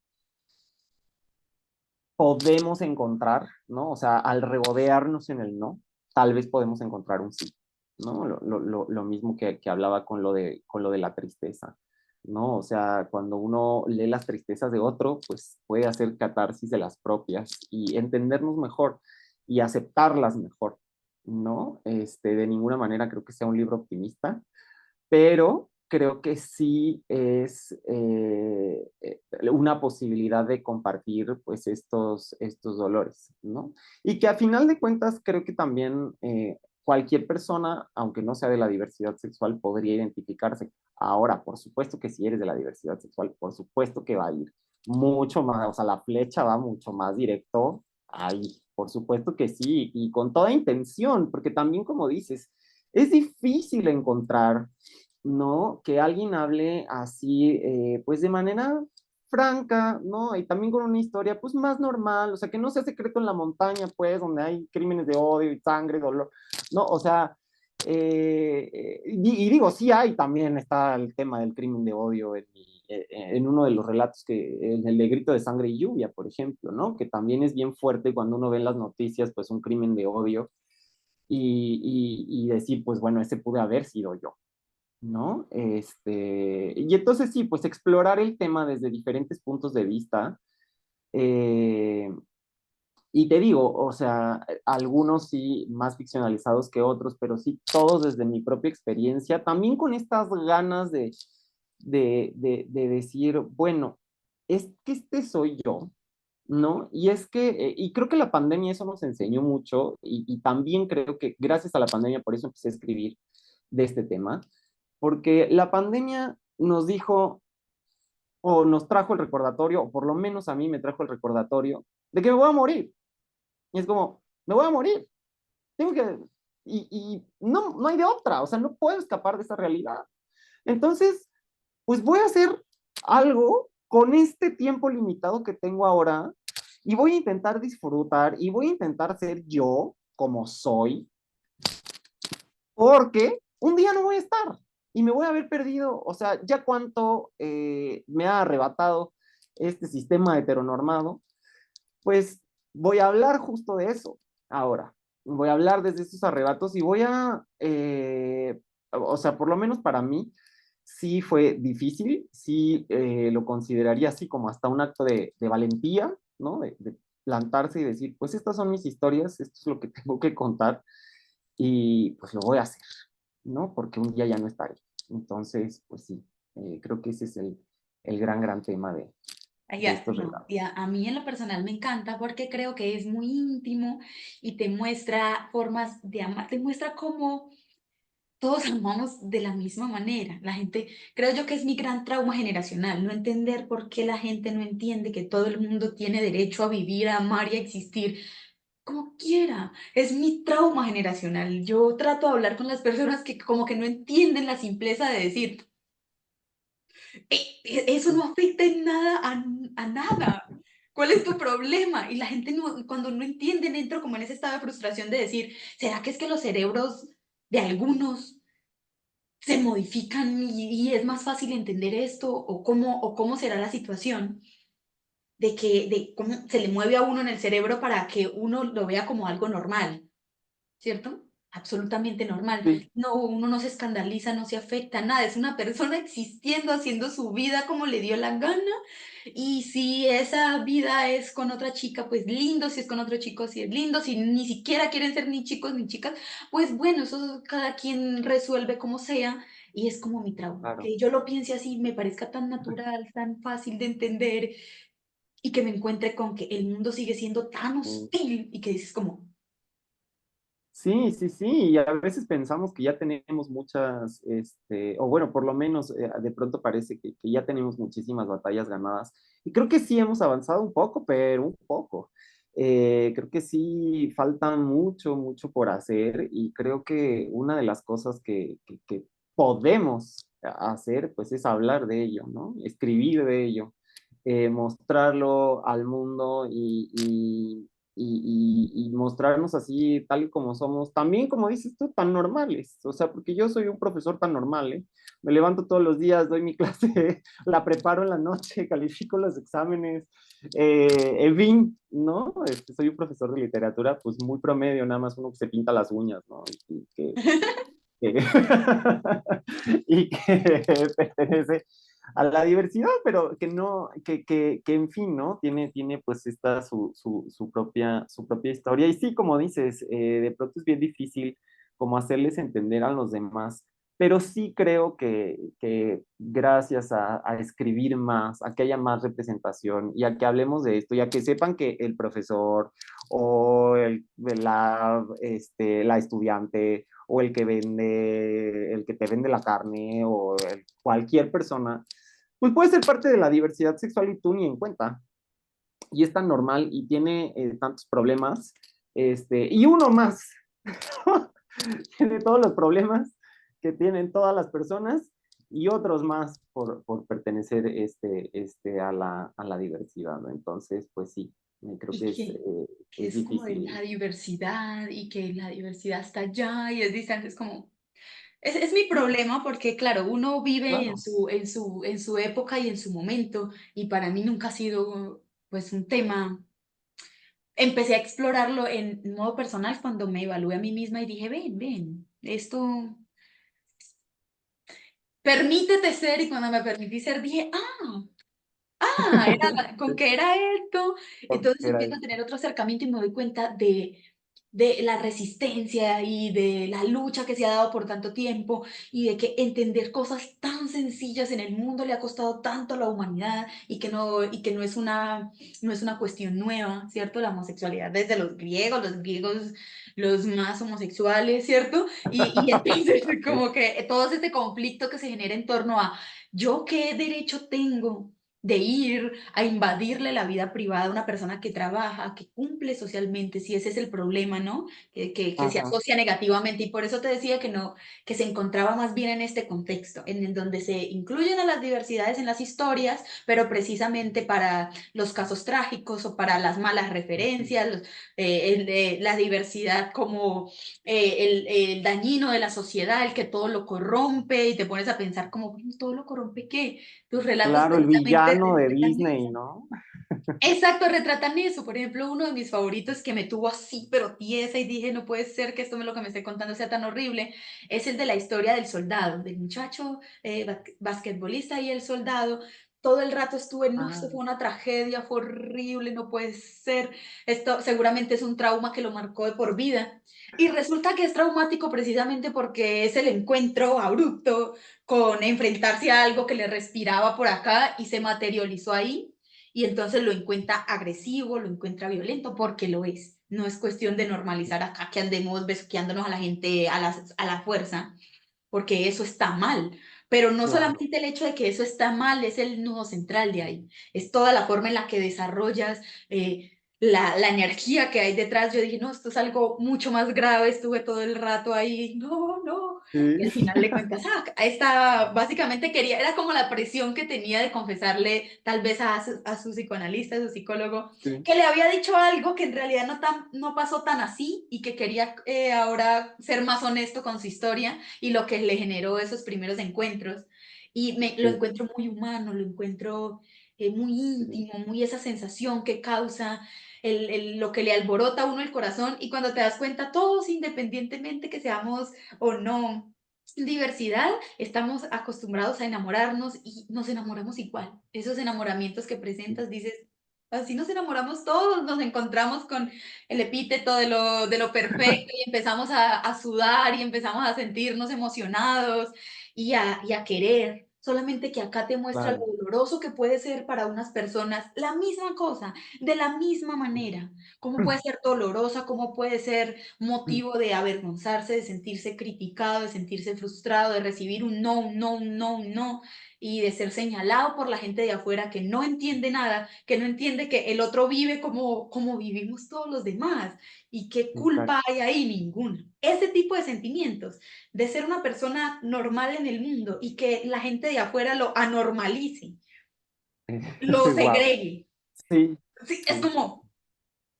podemos encontrar, ¿no? O sea, al regodearnos en el no, tal vez podemos encontrar un sí, ¿no? Lo mismo que hablaba con lo de la tristeza, ¿no? O sea, cuando uno lee las tristezas de otro, pues puede hacer catarsis de las propias y entendernos mejor y aceptarlas mejor, ¿no? De ninguna manera creo que sea un libro optimista, pero creo que sí es una posibilidad de compartir pues estos dolores, ¿no? Y que a final de cuentas creo que también cualquier persona, aunque no sea de la diversidad sexual, podría identificarse. Ahora, por supuesto que si eres de la diversidad sexual, por supuesto que va a ir mucho más, o sea, la flecha va mucho más directo ahí, por supuesto que sí, y con toda intención, porque también como dices, es difícil encontrar, ¿no? Que alguien hable así, pues de manera franca, ¿no? Y también con una historia, pues más normal, o sea, que no sea secreto en la montaña, pues, donde hay crímenes de odio y sangre, dolor, ¿no? O sea, y digo, sí hay, también está el tema del crimen de odio en uno de los relatos en el de Grito de Sangre y Lluvia, por ejemplo, ¿no? Que también es bien fuerte cuando uno ve en las noticias, pues, un crimen de odio y decir, pues, bueno, ese pude haber sido yo, ¿no? Y entonces sí, pues explorar el tema desde diferentes puntos de vista. eh, y te digo, o sea, algunos sí más ficcionalizados que otros, pero sí todos desde mi propia experiencia, también con estas ganas de decir, bueno, es que este soy yo, ¿no? Y es que, y creo que la pandemia eso nos enseñó mucho, y también creo que gracias a la pandemia, por eso empecé a escribir de este tema, porque la pandemia nos dijo, o nos trajo el recordatorio, o por lo menos a mí me trajo el recordatorio, de que me voy a morir. Y es como, me voy a morir. Tengo que, y no, no hay de otra, o sea, no puedo escapar de esa realidad. Entonces, pues voy a hacer algo con este tiempo limitado que tengo ahora y voy a intentar disfrutar y voy a intentar ser yo como soy, porque un día no voy a estar y me voy a haber perdido, o sea, ya cuánto me ha arrebatado este sistema heteronormado, pues voy a hablar justo de eso ahora. Voy a hablar desde estos arrebatos y voy o sea, por lo menos para mí, sí fue difícil, sí lo consideraría así como hasta un acto de valentía, ¿no? De plantarse y decir, pues estas son mis historias, esto es lo que tengo que contar y pues lo voy a hacer, ¿no? Porque un día ya no estaré. Entonces, pues sí, creo que ese es el gran tema Ay, de estos no, relatos. y a mí en lo personal me encanta porque creo que es muy íntimo y te muestra formas de amar, te muestra cómo todos amamos de la misma manera. La gente, creo yo que es mi gran trauma generacional, no entender por qué la gente no entiende que todo el mundo tiene derecho a vivir, a amar y a existir como quiera. Es mi trauma generacional. Yo trato de hablar con las personas que como que no entienden la simpleza de decir, Eso no afecta en nada a nada. ¿Cuál es tu problema?". Y la gente no, cuando no entienden, entro como en ese estado de frustración de decir, ¿será que es que los cerebros de algunos se modifican y es más fácil entender esto? O cómo será la situación? de cómo se le mueve a uno en el cerebro para que uno lo vea como algo normal, ¿cierto? Absolutamente normal. Sí, No, uno no se escandaliza, no se afecta, nada. Es una persona existiendo, haciendo su vida como le dio la gana. Y si esa vida es con otra chica, pues lindo. Si es con otro chico, sí es lindo. Si ni siquiera quieren ser ni chicos ni chicas, pues bueno, eso cada quien resuelve como sea. Y es como mi trauma. claro. Que yo lo piense así, me parezca tan natural, tan fácil de entender y que me encuentre con que el mundo sigue siendo tan Mm. hostil y que dices como, Sí, sí, sí, y a veces pensamos que ya tenemos muchas, o bueno, por lo menos de pronto parece que ya tenemos muchísimas batallas ganadas. Y creo que sí hemos avanzado un poco, pero un poco. Creo que sí falta mucho, mucho por hacer y creo que una de las cosas que podemos hacer, pues es hablar de ello, ¿no? Escribir de ello, mostrarlo al mundo y mostrarnos así tal y como somos, también como dices tú, tan normales, o sea, porque yo soy un profesor tan normal, ¿eh? Me levanto todos los días, doy mi clase, la preparo en la noche, califico los exámenes, en fin, ¿no? Soy un profesor de literatura, pues muy promedio, nada más uno que se pinta las uñas, ¿no? Que y que pertenece a la diversidad, pero que no, que en fin, ¿no? Tiene pues esta su propia historia. Y sí, como dices, de pronto es bien difícil como hacerles entender a los demás, pero sí creo que gracias a escribir más, a que haya más representación y a que hablemos de esto y a que sepan que el profesor o la estudiante o el que vende, el que te vende la carne o cualquier persona, pues puede ser parte de la diversidad sexual y tú ni en cuenta. Y es tan normal y tiene tantos problemas, y uno más, tiene todos los problemas que tienen todas las personas y otros más por pertenecer a la diversidad, ¿no? Entonces, pues sí, creo y que es es como de difícil. la diversidad y que la diversidad está allá y es distante, es como, es mi problema porque claro, uno vive Claro. en su época y en su momento y para mí nunca ha sido pues un tema. Empecé a explorarlo en modo personal cuando me evalué a mí misma y dije, ven, esto permítete ser y cuando me permití ser dije, era, con que era esto. Entonces Era empiezo a tener otro acercamiento y me doy cuenta de la resistencia y de la lucha que se ha dado por tanto tiempo y de que entender cosas tan sencillas en el mundo le ha costado tanto a la humanidad y que no es una cuestión nueva, ¿cierto? La homosexualidad desde los griegos los más homosexuales, ¿cierto? Y entonces como que todo este conflicto que se genera en torno a yo qué derecho tengo de ir a invadirle la vida privada a una persona que trabaja, que cumple socialmente, si ese es el problema, ¿no? Que se Ajá. asocia negativamente. Y por eso te decía que no, que se encontraba más bien en este contexto, en el donde se incluyen a las diversidades en las historias, pero precisamente para los casos trágicos o para las malas referencias, la diversidad como el dañino de la sociedad, el que todo lo corrompe y te pones a pensar como, "Bueno, todo lo corrompe qué, tus relatos Claro, el precisamente villano de retratan Disney, eso. ¿no? Exacto, retratan eso. Por ejemplo, uno de mis favoritos que me tuvo así, pero tiesa, y dije, no puede ser que esto me lo que me esté contando sea tan horrible, es el de la historia del soldado, del muchacho basquetbolista y el soldado. Todo el rato estuve, no, esto Ah, fue una tragedia, fue horrible, no puede ser. Esto seguramente es un trauma que lo marcó de por vida. Y resulta que es traumático precisamente porque es el encuentro abrupto con enfrentarse a algo que le respiraba por acá y se materializó ahí y entonces lo encuentra agresivo, lo encuentra violento, porque lo es. No es cuestión de normalizar acá que andemos besuqueándonos a la gente a la fuerza, porque eso está mal. Pero no claro. solamente el hecho de que eso está mal es el nudo central de ahí, es toda la forma en la que desarrollas la energía que hay detrás. Yo dije, no, esto es algo mucho más grave, estuve todo el rato ahí, no, no. Y Sí, al final le cuentas, esta básicamente quería, era como la presión que tenía de confesarle tal vez a su psicoanalista, a su psicólogo, sí, que le había dicho algo que en realidad no pasó tan así y que quería ahora ser más honesto con su historia y lo que le generó esos primeros encuentros. Y lo sí. encuentro muy humano, lo encuentro, muy íntimo, muy esa sensación que causa, lo que le alborota a uno el corazón, y cuando te das cuenta, todos, independientemente que seamos o no diversidad, estamos acostumbrados a enamorarnos y nos enamoramos igual. Esos enamoramientos que presentas, dices, así nos enamoramos todos, nos encontramos con el epíteto de lo perfecto y empezamos a sudar y empezamos a sentirnos emocionados y a querer. Solamente que acá te muestra lo Claro. doloroso que puede ser para unas personas la misma cosa, de la misma manera. Cómo puede ser dolorosa, cómo puede ser motivo de avergonzarse, de sentirse criticado, de sentirse frustrado, de recibir un no, un no, un no, un no, y de ser señalado por la gente de afuera que no entiende nada, que no entiende que el otro vive como vivimos todos los demás. ¿Y qué culpa Exacto. hay ahí? Ninguna. Ese tipo de sentimientos, de ser una persona normal en el mundo y que la gente de afuera lo anormalice, lo Wow. segregue. Sí, Sí, es sí, como,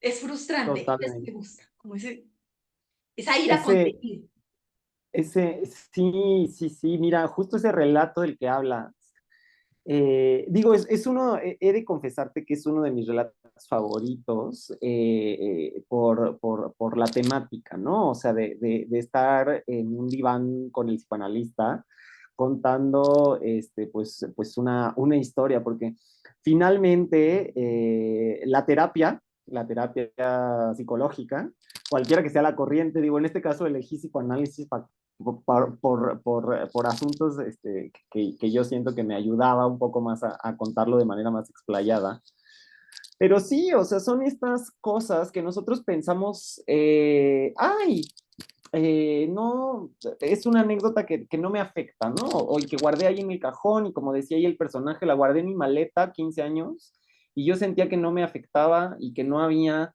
es frustrante. Eso me totalmente. gusta, como esa ira Ese, contenida. sí, sí, sí, mira, justo ese relato del que hablas, digo, es uno, he de confesarte que es uno de mis relatos favoritos por la temática, ¿no? O sea, de estar en un diván con el psicoanalista contando, pues una historia, porque finalmente la terapia psicológica, cualquiera que sea la corriente, digo, en este caso elegí psicoanálisis por asuntos que yo siento que me ayudaba un poco más a contarlo de manera más explayada. Pero sí, o sea, son estas cosas que nosotros pensamos, ay, no, es una anécdota que no me afecta, ¿no? O que guardé ahí en mi cajón y como decía ahí el personaje, la guardé en mi maleta 15 años y yo sentía que no me afectaba y que no había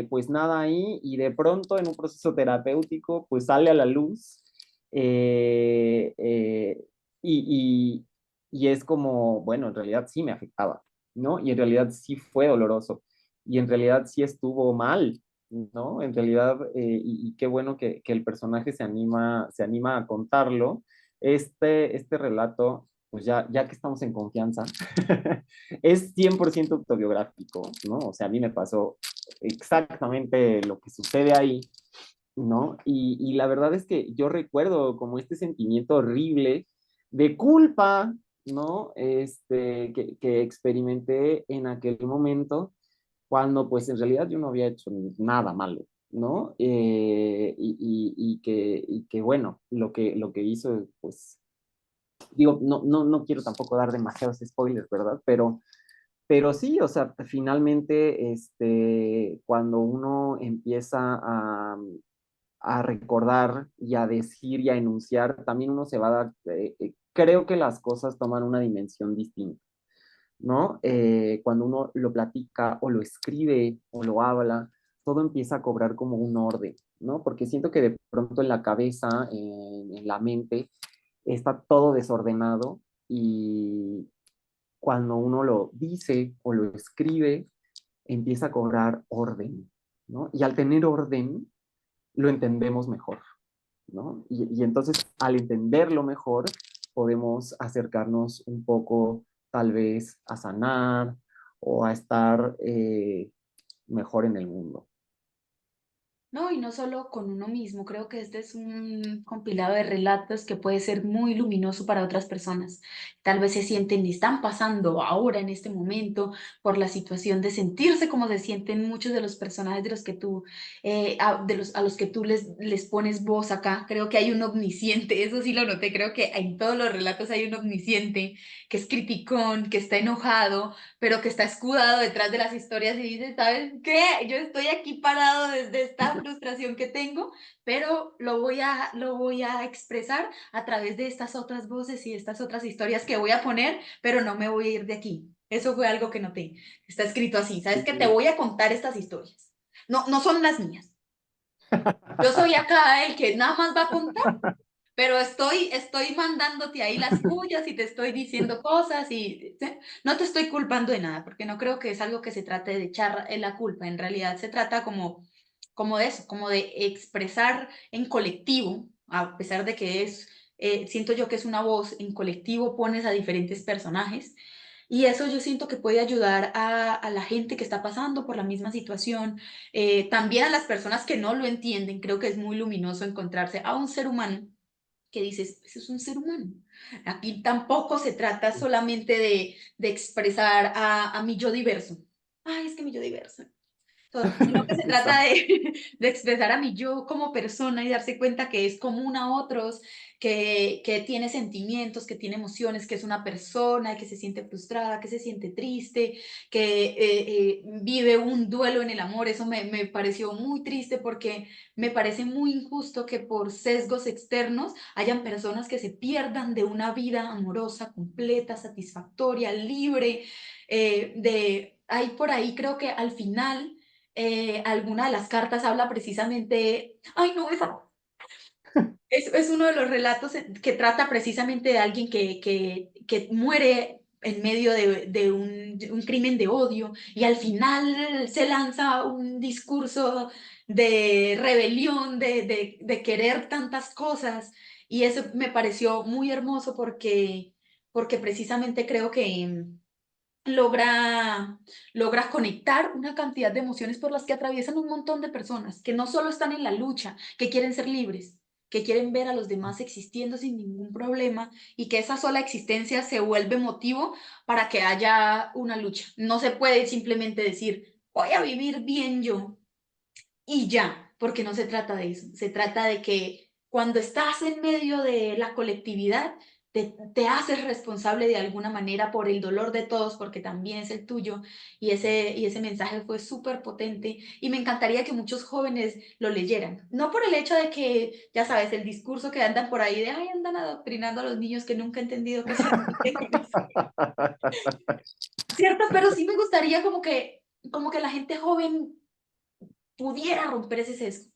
pues nada ahí y de pronto en un proceso terapéutico pues sale a la luz eh, eh, y, y es como, bueno, en realidad sí me afectaba, ¿no? Y en realidad sí fue doloroso y en realidad sí estuvo mal, ¿no? En realidad, y qué bueno que el personaje se anima a contarlo. Este relato, pues ya que estamos en confianza, es 100% autobiográfico, ¿no? O sea, a mí me pasó exactamente lo que sucede ahí, ¿no? Y la verdad es que yo recuerdo como este sentimiento horrible de culpa, ¿no? Que experimenté en aquel momento cuando pues en realidad yo no había hecho nada malo, ¿no? Y que bueno, lo que hizo, pues, digo, no quiero tampoco dar demasiados spoilers, ¿verdad? Pero sí, o sea, finalmente, cuando uno empieza a recordar y a decir y a enunciar, también uno se va a dar, creo que las cosas toman una dimensión distinta. ¿No? Cuando uno lo platica o lo escribe o lo habla, todo empieza a cobrar como un orden, ¿no? Porque siento que de pronto en la cabeza, en la mente, está todo desordenado y cuando uno lo dice o lo escribe, empieza a cobrar orden, ¿no? Y al tener orden, lo entendemos mejor, ¿no? Y entonces al entenderlo mejor, podemos acercarnos un poco tal vez a sanar o a estar mejor en el mundo. No, y no solo con uno mismo, creo que este es un compilado de relatos que puede ser muy luminoso para otras personas. Tal vez se sienten y están pasando ahora en este momento por la situación de sentirse como se sienten muchos de los personajes de los que tú, a los que tú les pones voz acá. Creo que hay un omnisciente, eso sí lo noté, creo que en todos los relatos hay un omnisciente que es criticón, que está enojado, pero que está escudado detrás de las historias y dice, ¿sabes qué? Yo estoy aquí parado desde esta frustración que tengo, pero lo voy a expresar a través de estas otras voces y estas otras historias que voy a poner, pero no me voy a ir de aquí. Eso fue algo que noté. Está escrito así, ¿sabes qué? Te Sí. voy a contar estas historias. No, no son las mías. Yo soy acá el que nada más va a contar, pero estoy mandándote ahí las tuyas y te estoy diciendo cosas y ¿sí? No te estoy culpando de nada, porque no creo que es algo que se trate de echar la culpa. En realidad se trata como de eso, como de expresar en colectivo, a pesar de que siento yo que es una voz, en colectivo pones a diferentes personajes, Y eso yo siento que puede ayudar a la gente que está pasando por la misma situación, también a las personas que no lo entienden. Creo que es muy luminoso encontrarse a un ser humano que dices, ese es un ser humano. Aquí tampoco se trata solamente de expresar a mi yo diverso. Ay, es que mi yo diverso. Sino que se trata Exacto. de expresar a mi yo como persona y darse cuenta que es común a otros, que tiene sentimientos, que tiene emociones, que es una persona, que se siente frustrada, que se siente triste, que vive un duelo en el amor. Eso me pareció muy triste porque me parece muy injusto que por sesgos externos hayan personas que se pierdan de una vida amorosa, completa, satisfactoria, libre. Hay por ahí, creo que al final alguna de las cartas habla precisamente, ay no, es uno de los relatos que trata precisamente de alguien que muere en medio de un crimen de odio y al final se lanza un discurso de rebelión, de querer tantas cosas y eso me pareció muy hermoso porque precisamente creo que logra, logra conectar una cantidad de emociones por las que atraviesan un montón de personas, que no solo están en la lucha, que quieren ser libres, que quieren ver a los demás existiendo sin ningún problema y que esa sola existencia se vuelve motivo para que haya una lucha. No se puede simplemente decir, voy a vivir bien yo y ya, porque no se trata de eso, se trata de que cuando estás en medio de la colectividad, te haces responsable de alguna manera por el dolor de todos, porque también es el tuyo, y ese mensaje fue súper potente, y me encantaría que muchos jóvenes lo leyeran, no por el hecho de que, ya sabes, el discurso que andan por ahí de, ay, andan adoctrinando a los niños que nunca he entendido qué se entiende con eso, ¿cierto? Pero sí me gustaría como que la gente joven pudiera romper ese sesgo.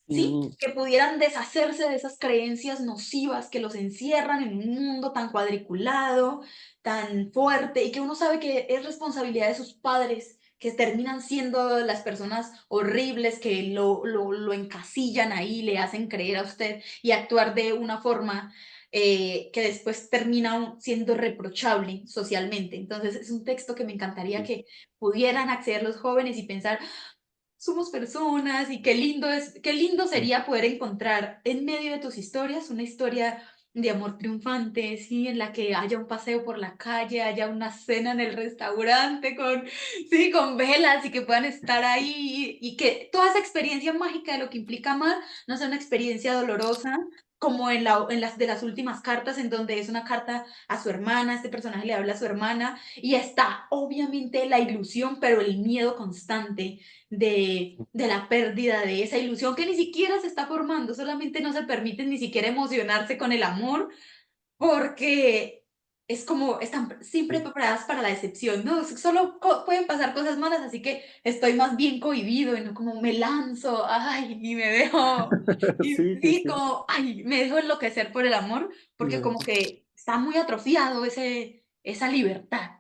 ¿Sí? Sí, Que pudieran deshacerse de esas creencias nocivas que los encierran en un mundo tan cuadriculado, tan fuerte, y que uno sabe que es responsabilidad de sus padres, que terminan siendo las personas horribles que lo encasillan ahí, le hacen creer a usted y actuar de una forma que después termina siendo reprochable socialmente. Entonces es un texto que me encantaría sí, que pudieran acceder los jóvenes y pensar, somos personas y qué lindo es, qué lindo sí. sería poder encontrar en medio de tus historias una historia de amor triunfante, sí, en la que haya un paseo por la calle, haya una cena en el restaurante con, sí, con velas y que puedan estar ahí y que toda esa experiencia mágica de lo que implica amar no sea una experiencia dolorosa como en las de las últimas cartas en donde es una carta a su hermana, este personaje le habla a su hermana y está obviamente la ilusión, pero el miedo constante de la pérdida de esa ilusión que ni siquiera se está formando, solamente no se permiten ni siquiera emocionarse con el amor porque es como están siempre Sí, preparadas para la decepción, ¿no? Solo pueden pasar cosas malas, así que estoy más bien cohibido y no como me lanzo, ay, y me dejo, y sí, sí, sí, sí. como, ay, me dejo enloquecer por el amor, porque No. como que está muy atrofiado esa libertad.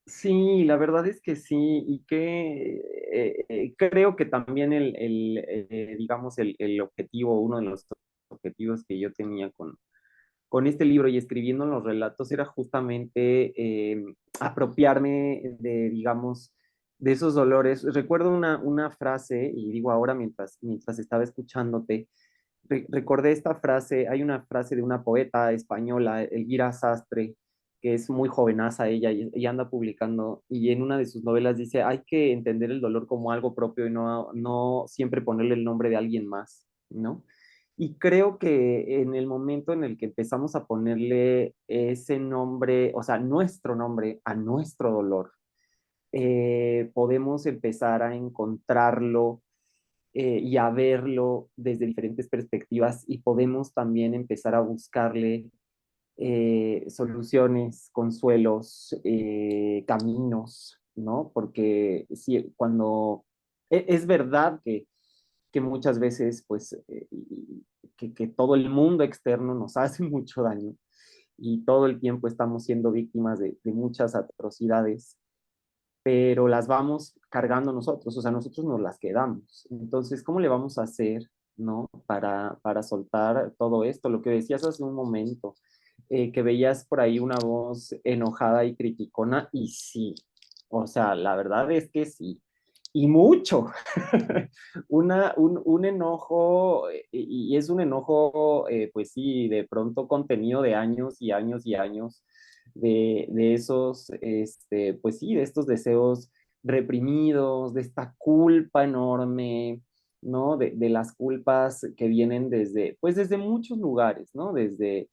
Sí, la verdad es que sí, y que creo que también digamos, el objetivo, uno de los objetivos que yo tenía con este libro y escribiendo los relatos era justamente apropiarme de, digamos, de esos dolores. Recuerdo una frase, y digo ahora mientras estaba escuchándote, recordé esta frase, hay una frase de una poeta española, Elvira Sastre, que es muy jovenaza ella y anda publicando, y en una de sus novelas dice, hay que entender el dolor como algo propio y no siempre ponerle el nombre de alguien más, ¿no? Y creo que en el momento en el que empezamos a ponerle ese nombre, o sea, nuestro nombre a nuestro dolor, podemos empezar a encontrarlo y a verlo desde diferentes perspectivas y podemos también empezar a buscarle soluciones, consuelos, caminos, ¿no? Porque sí, cuando es verdad que muchas veces, pues, que todo el mundo externo nos hace mucho daño y todo el tiempo estamos siendo víctimas de muchas atrocidades, pero las vamos cargando nosotros, o sea, nosotros nos las quedamos. Entonces, ¿cómo le vamos a hacer, no? Para soltar todo esto, lo que decías hace un momento, que veías por ahí una voz enojada y criticona, y sí, o sea, la verdad es que sí, y mucho. Un enojo, y es un enojo, pues sí, de pronto contenido de años y años y años de esos, pues sí, de estos deseos reprimidos, de esta culpa enorme, ¿no? De las culpas que vienen desde, pues desde muchos lugares, ¿no? Desde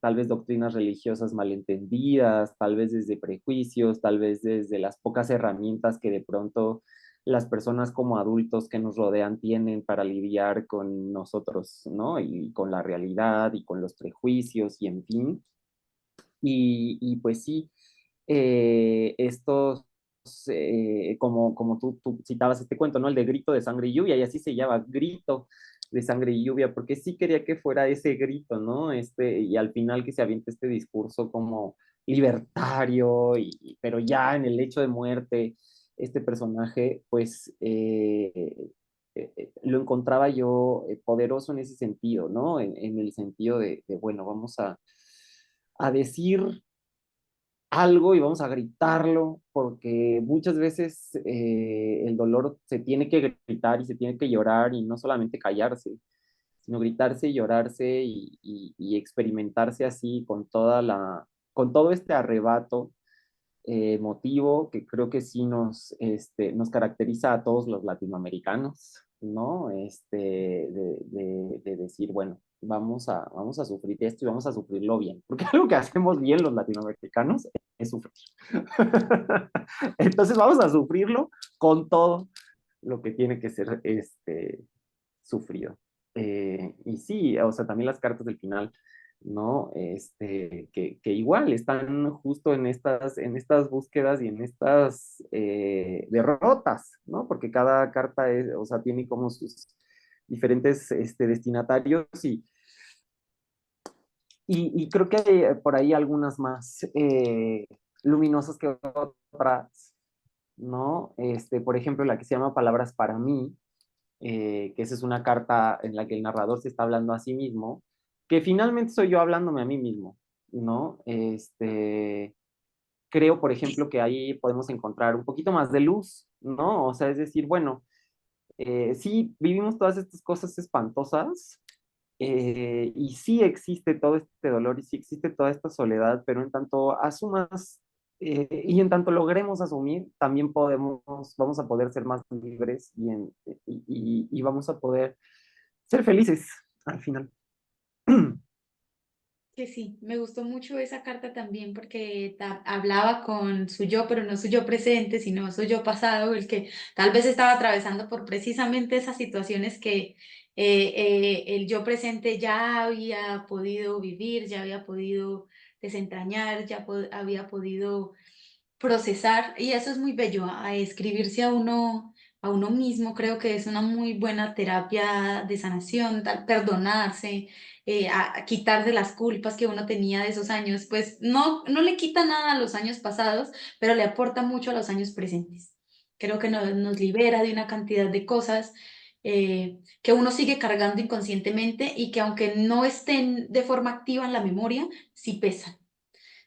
tal vez doctrinas religiosas malentendidas, tal vez desde prejuicios, tal vez desde las pocas herramientas que de pronto las personas como adultos que nos rodean tienen para lidiar con nosotros, ¿no? Y con la realidad y con los prejuicios y en fin. Y pues sí, estos, como tú citabas este cuento, ¿no? El de Grito de Sangre y Lluvia, y así se llama, Grito de Sangre y Lluvia, porque sí quería que fuera ese grito, ¿no? Y al final que se aviente este discurso como libertario, pero ya en el hecho de muerte, este personaje, pues lo encontraba yo poderoso en ese sentido, ¿no? En el sentido bueno, vamos a decir algo y vamos a gritarlo, porque muchas veces el dolor se tiene que gritar y se tiene que llorar y no solamente callarse, sino gritarse y llorarse y experimentarse así con todo este arrebato motivo que creo que sí nos caracteriza a todos los latinoamericanos, ¿no? De decir, bueno, vamos a sufrir esto y vamos a sufrirlo bien, porque algo que hacemos bien los latinoamericanos es sufrir. Entonces vamos a sufrirlo con todo lo que tiene que ser sufrido. Y sí, o sea, también las cartas del final, ¿no? Que igual están justo en estas búsquedas y en estas derrotas, ¿no? Porque cada carta o sea, tiene como sus diferentes destinatarios y creo que hay por ahí algunas más luminosas que otras, ¿no? Por ejemplo, la que se llama Palabras para mí, que esa es una carta en la que el narrador se está hablando a sí mismo, que finalmente soy yo hablándome a mí mismo, ¿no? Creo, por ejemplo, que ahí podemos encontrar un poquito más de luz, ¿no? O sea, es decir, bueno, sí, vivimos todas estas cosas espantosas, y sí existe todo este dolor y sí existe toda esta soledad, pero en tanto asumas y en tanto logremos asumir, también vamos a poder ser más libres y vamos a poder ser felices al final. Que sí, me gustó mucho esa carta también porque hablaba con su yo, pero no su yo presente, sino su yo pasado, el que tal vez estaba atravesando por precisamente esas situaciones que el yo presente ya había podido vivir, ya había podido desentrañar, había podido procesar, y eso es muy bello, a escribirse a uno mismo, creo que es una muy buena terapia de sanación, perdonarse, a quitarse las culpas que uno tenía de esos años, pues no le quita nada a los años pasados, pero le aporta mucho a los años presentes. Creo que nos libera de una cantidad de cosas que uno sigue cargando inconscientemente y que aunque no estén de forma activa en la memoria, sí pesan.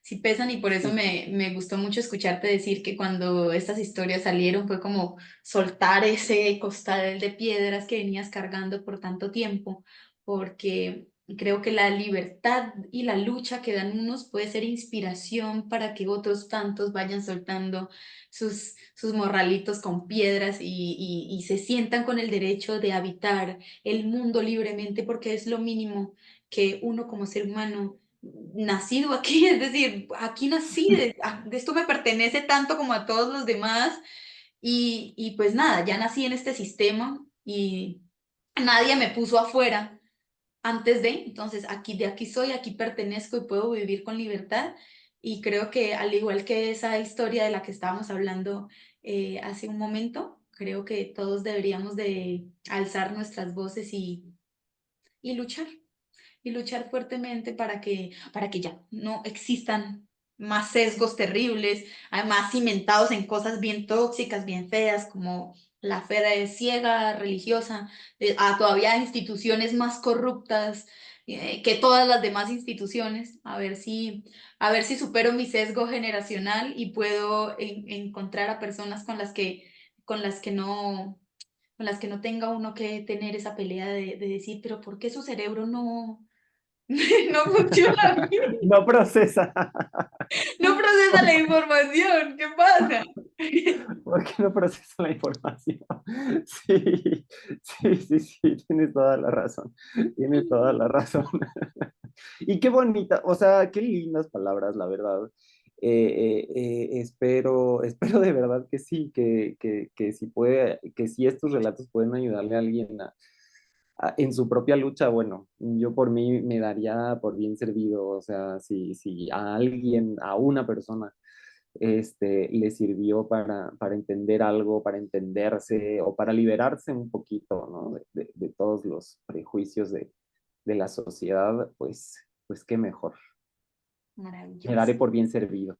Sí pesan, y por eso Sí, me gustó mucho escucharte decir que cuando estas historias salieron fue como soltar ese costal de piedras que venías cargando por tanto tiempo, porque creo que la libertad y la lucha que dan unos puede ser inspiración para que otros tantos vayan soltando sus morralitos con piedras y se sientan con el derecho de habitar el mundo libremente, porque es lo mínimo que uno como ser humano nacido aquí, es decir, aquí nací, de esto me pertenece tanto como a todos los demás, y pues nada, ya nací en este sistema y nadie me puso afuera antes de, entonces aquí de aquí soy, aquí pertenezco y puedo vivir con libertad, y creo que al igual que esa historia de la que estábamos hablando hace un momento, creo que todos deberíamos de alzar nuestras voces y luchar y luchar fuertemente para que ya no existan más sesgos terribles, además cimentados en cosas bien tóxicas, bien feas, como la fe ciega religiosa, a todavía instituciones más corruptas que todas las demás instituciones, a ver si supero mi sesgo generacional y puedo encontrar a personas con las que no, con las que no tenga uno que tener esa pelea de decir, pero ¿por qué su cerebro no, no funciona bien? No procesa. No procesa la información, ¿qué pasa? ¿Por qué no procesa la información? Sí, sí, tienes toda la razón. Tienes toda la razón. Y qué bonita, o sea, qué lindas palabras, la verdad. Espero de verdad que sí, que si puede, que si estos relatos pueden ayudarle a alguien en su propia lucha, bueno, yo por mí me daría por bien servido, o sea, si a alguien, a una persona, le sirvió para entender algo, para entenderse o para liberarse un poquito, ¿no? De todos los prejuicios de la sociedad, pues qué mejor. Me daré Maravilloso. por bien servido.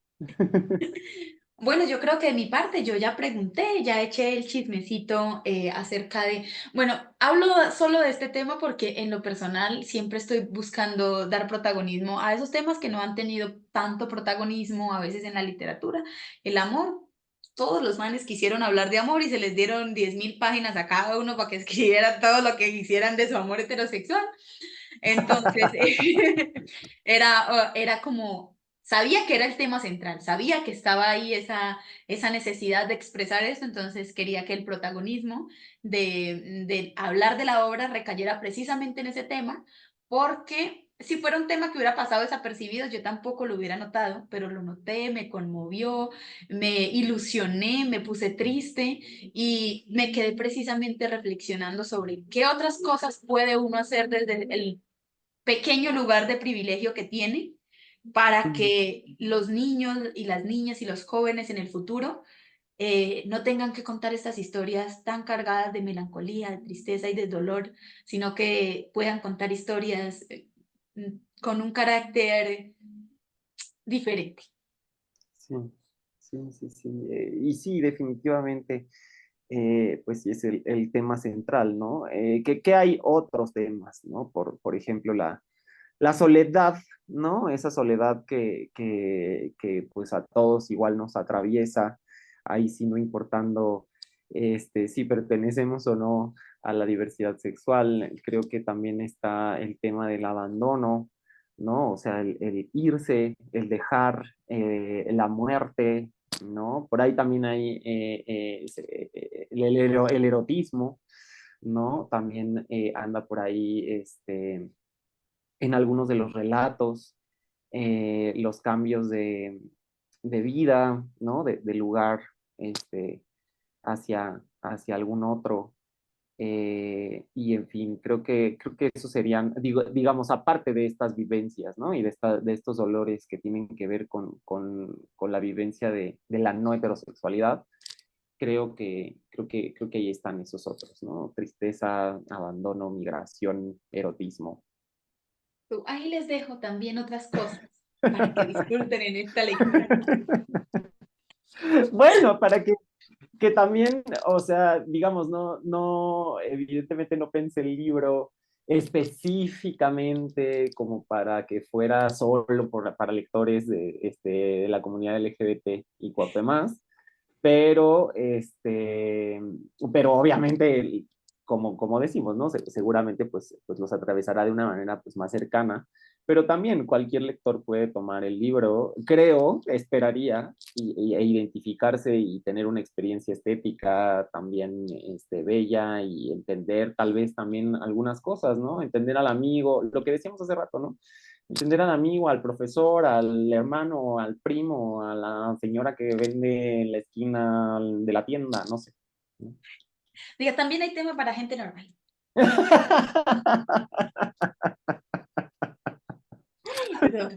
Bueno, yo creo que de mi parte yo ya pregunté, ya eché el chismecito acerca de, bueno, hablo solo de este tema porque en lo personal siempre estoy buscando dar protagonismo a esos temas que no han tenido tanto protagonismo a veces en la literatura. El amor, todos los manes quisieron hablar de amor y se les dieron 10.000 páginas a cada uno para que escribieran todo lo que quisieran de su amor heterosexual. Entonces, era como, sabía que era el tema central, sabía que estaba ahí esa necesidad de expresar eso, entonces quería que el protagonismo de hablar de la obra recayera precisamente en ese tema, porque si fuera un tema que hubiera pasado desapercibido, yo tampoco lo hubiera notado, pero lo noté, me conmovió, me ilusioné, me puse triste y me quedé precisamente reflexionando sobre qué otras cosas puede uno hacer desde el pequeño lugar de privilegio que tiene para que los niños y las niñas y los jóvenes en el futuro no tengan que contar estas historias tan cargadas de melancolía, de tristeza y de dolor, sino que puedan contar historias con un carácter diferente. Sí, sí. Y sí, definitivamente, pues sí es el tema central, ¿no? Que hay otros temas, ¿no? Por ejemplo, la soledad, ¿no? Esa soledad que pues a todos igual nos atraviesa, ahí sí no importando si pertenecemos o no a la diversidad sexual, creo que también está el tema del abandono, ¿no? O sea, el irse, el dejar, la muerte, ¿no? Por ahí también hay el erotismo, ¿no? También anda por ahí en algunos de los relatos, los cambios de vida, ¿no? De lugar hacia algún otro. Y en fin, creo que eso serían, digamos, aparte de estas vivencias, ¿no? Y de estos dolores que tienen que ver con la vivencia de la no heterosexualidad, creo que ahí están esos otros, ¿no? Tristeza, abandono, migración, erotismo. Ahí les dejo también otras cosas para que disfruten en esta lectura. Bueno, que también, o sea, digamos, evidentemente no pensé el libro específicamente como para que fuera solo para lectores de la comunidad LGBT y cuatro más, pero, pero obviamente, como decimos, ¿no? Seguramente pues los atravesará de una manera pues más cercana, pero también cualquier lector puede tomar el libro, creo, esperaría, e identificarse y tener una experiencia estética también bella y entender tal vez también algunas cosas, ¿no? Entender al amigo, lo que decíamos hace rato, ¿no? Entender al amigo, al profesor, al hermano, al primo, a la señora que vende en la esquina de la tienda, no sé. Diga, también hay tema para gente normal. Pero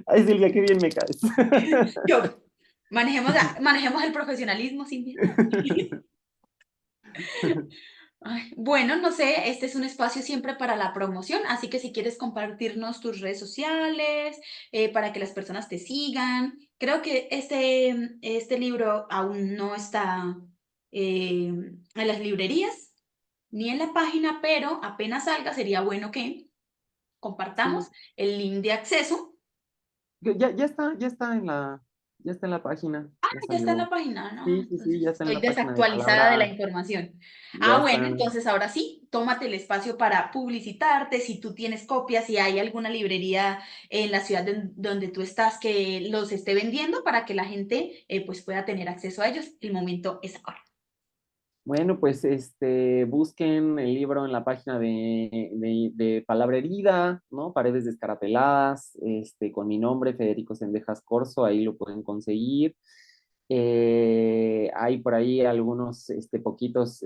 Ay, Silvia, qué bien me caes. yo, manejemos el profesionalismo sin miedo. Ay, bueno, no sé, este es un espacio siempre para la promoción, así que si quieres compartirnos tus redes sociales, para que las personas te sigan. Creo que este libro aún no está en las librerías ni en la página, pero apenas salga sería bueno que compartamos Sí, el link de acceso. ya está en la página, Ah, ya ya está en la salió. página, ¿no? Sí, sí, sí, ya Entonces está en estoy la página de desactualizada de la palabra, información. ya Ah, bueno, están. entonces ahora sí, tómate el espacio para publicitarte, si tú tienes copias, si hay alguna librería en la ciudad donde tú estás que los esté vendiendo para que la gente pues pueda tener acceso a ellos. El momento es ahora. Bueno, pues busquen el libro en la página de Palabra Herida, ¿no? Paredes Descarapeladas, con mi nombre, Federico Sendejas Corso, ahí lo pueden conseguir. Hay por ahí algunos poquitos,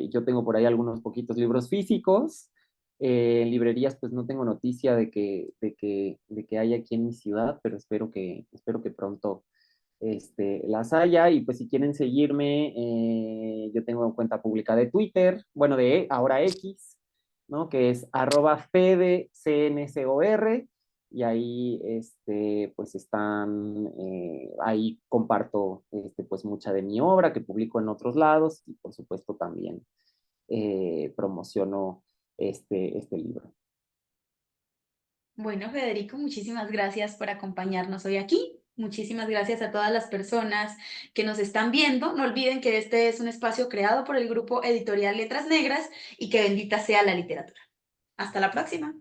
yo tengo por ahí algunos poquitos libros físicos. En librerías, pues no tengo noticia de que haya aquí en mi ciudad, pero espero que pronto las haya. Y pues si quieren seguirme, yo tengo cuenta pública de Twitter, bueno, de ahora X, ¿no? Que es @FedeCNCOR. Y ahí, pues están, ahí comparto, pues mucha de mi obra que publico en otros lados y por supuesto también promociono este libro. Bueno, Federico, muchísimas gracias por acompañarnos hoy aquí. Muchísimas gracias a todas las personas que nos están viendo. No olviden que este es un espacio creado por el grupo editorial Letras Negras y que bendita sea la literatura. Hasta la próxima.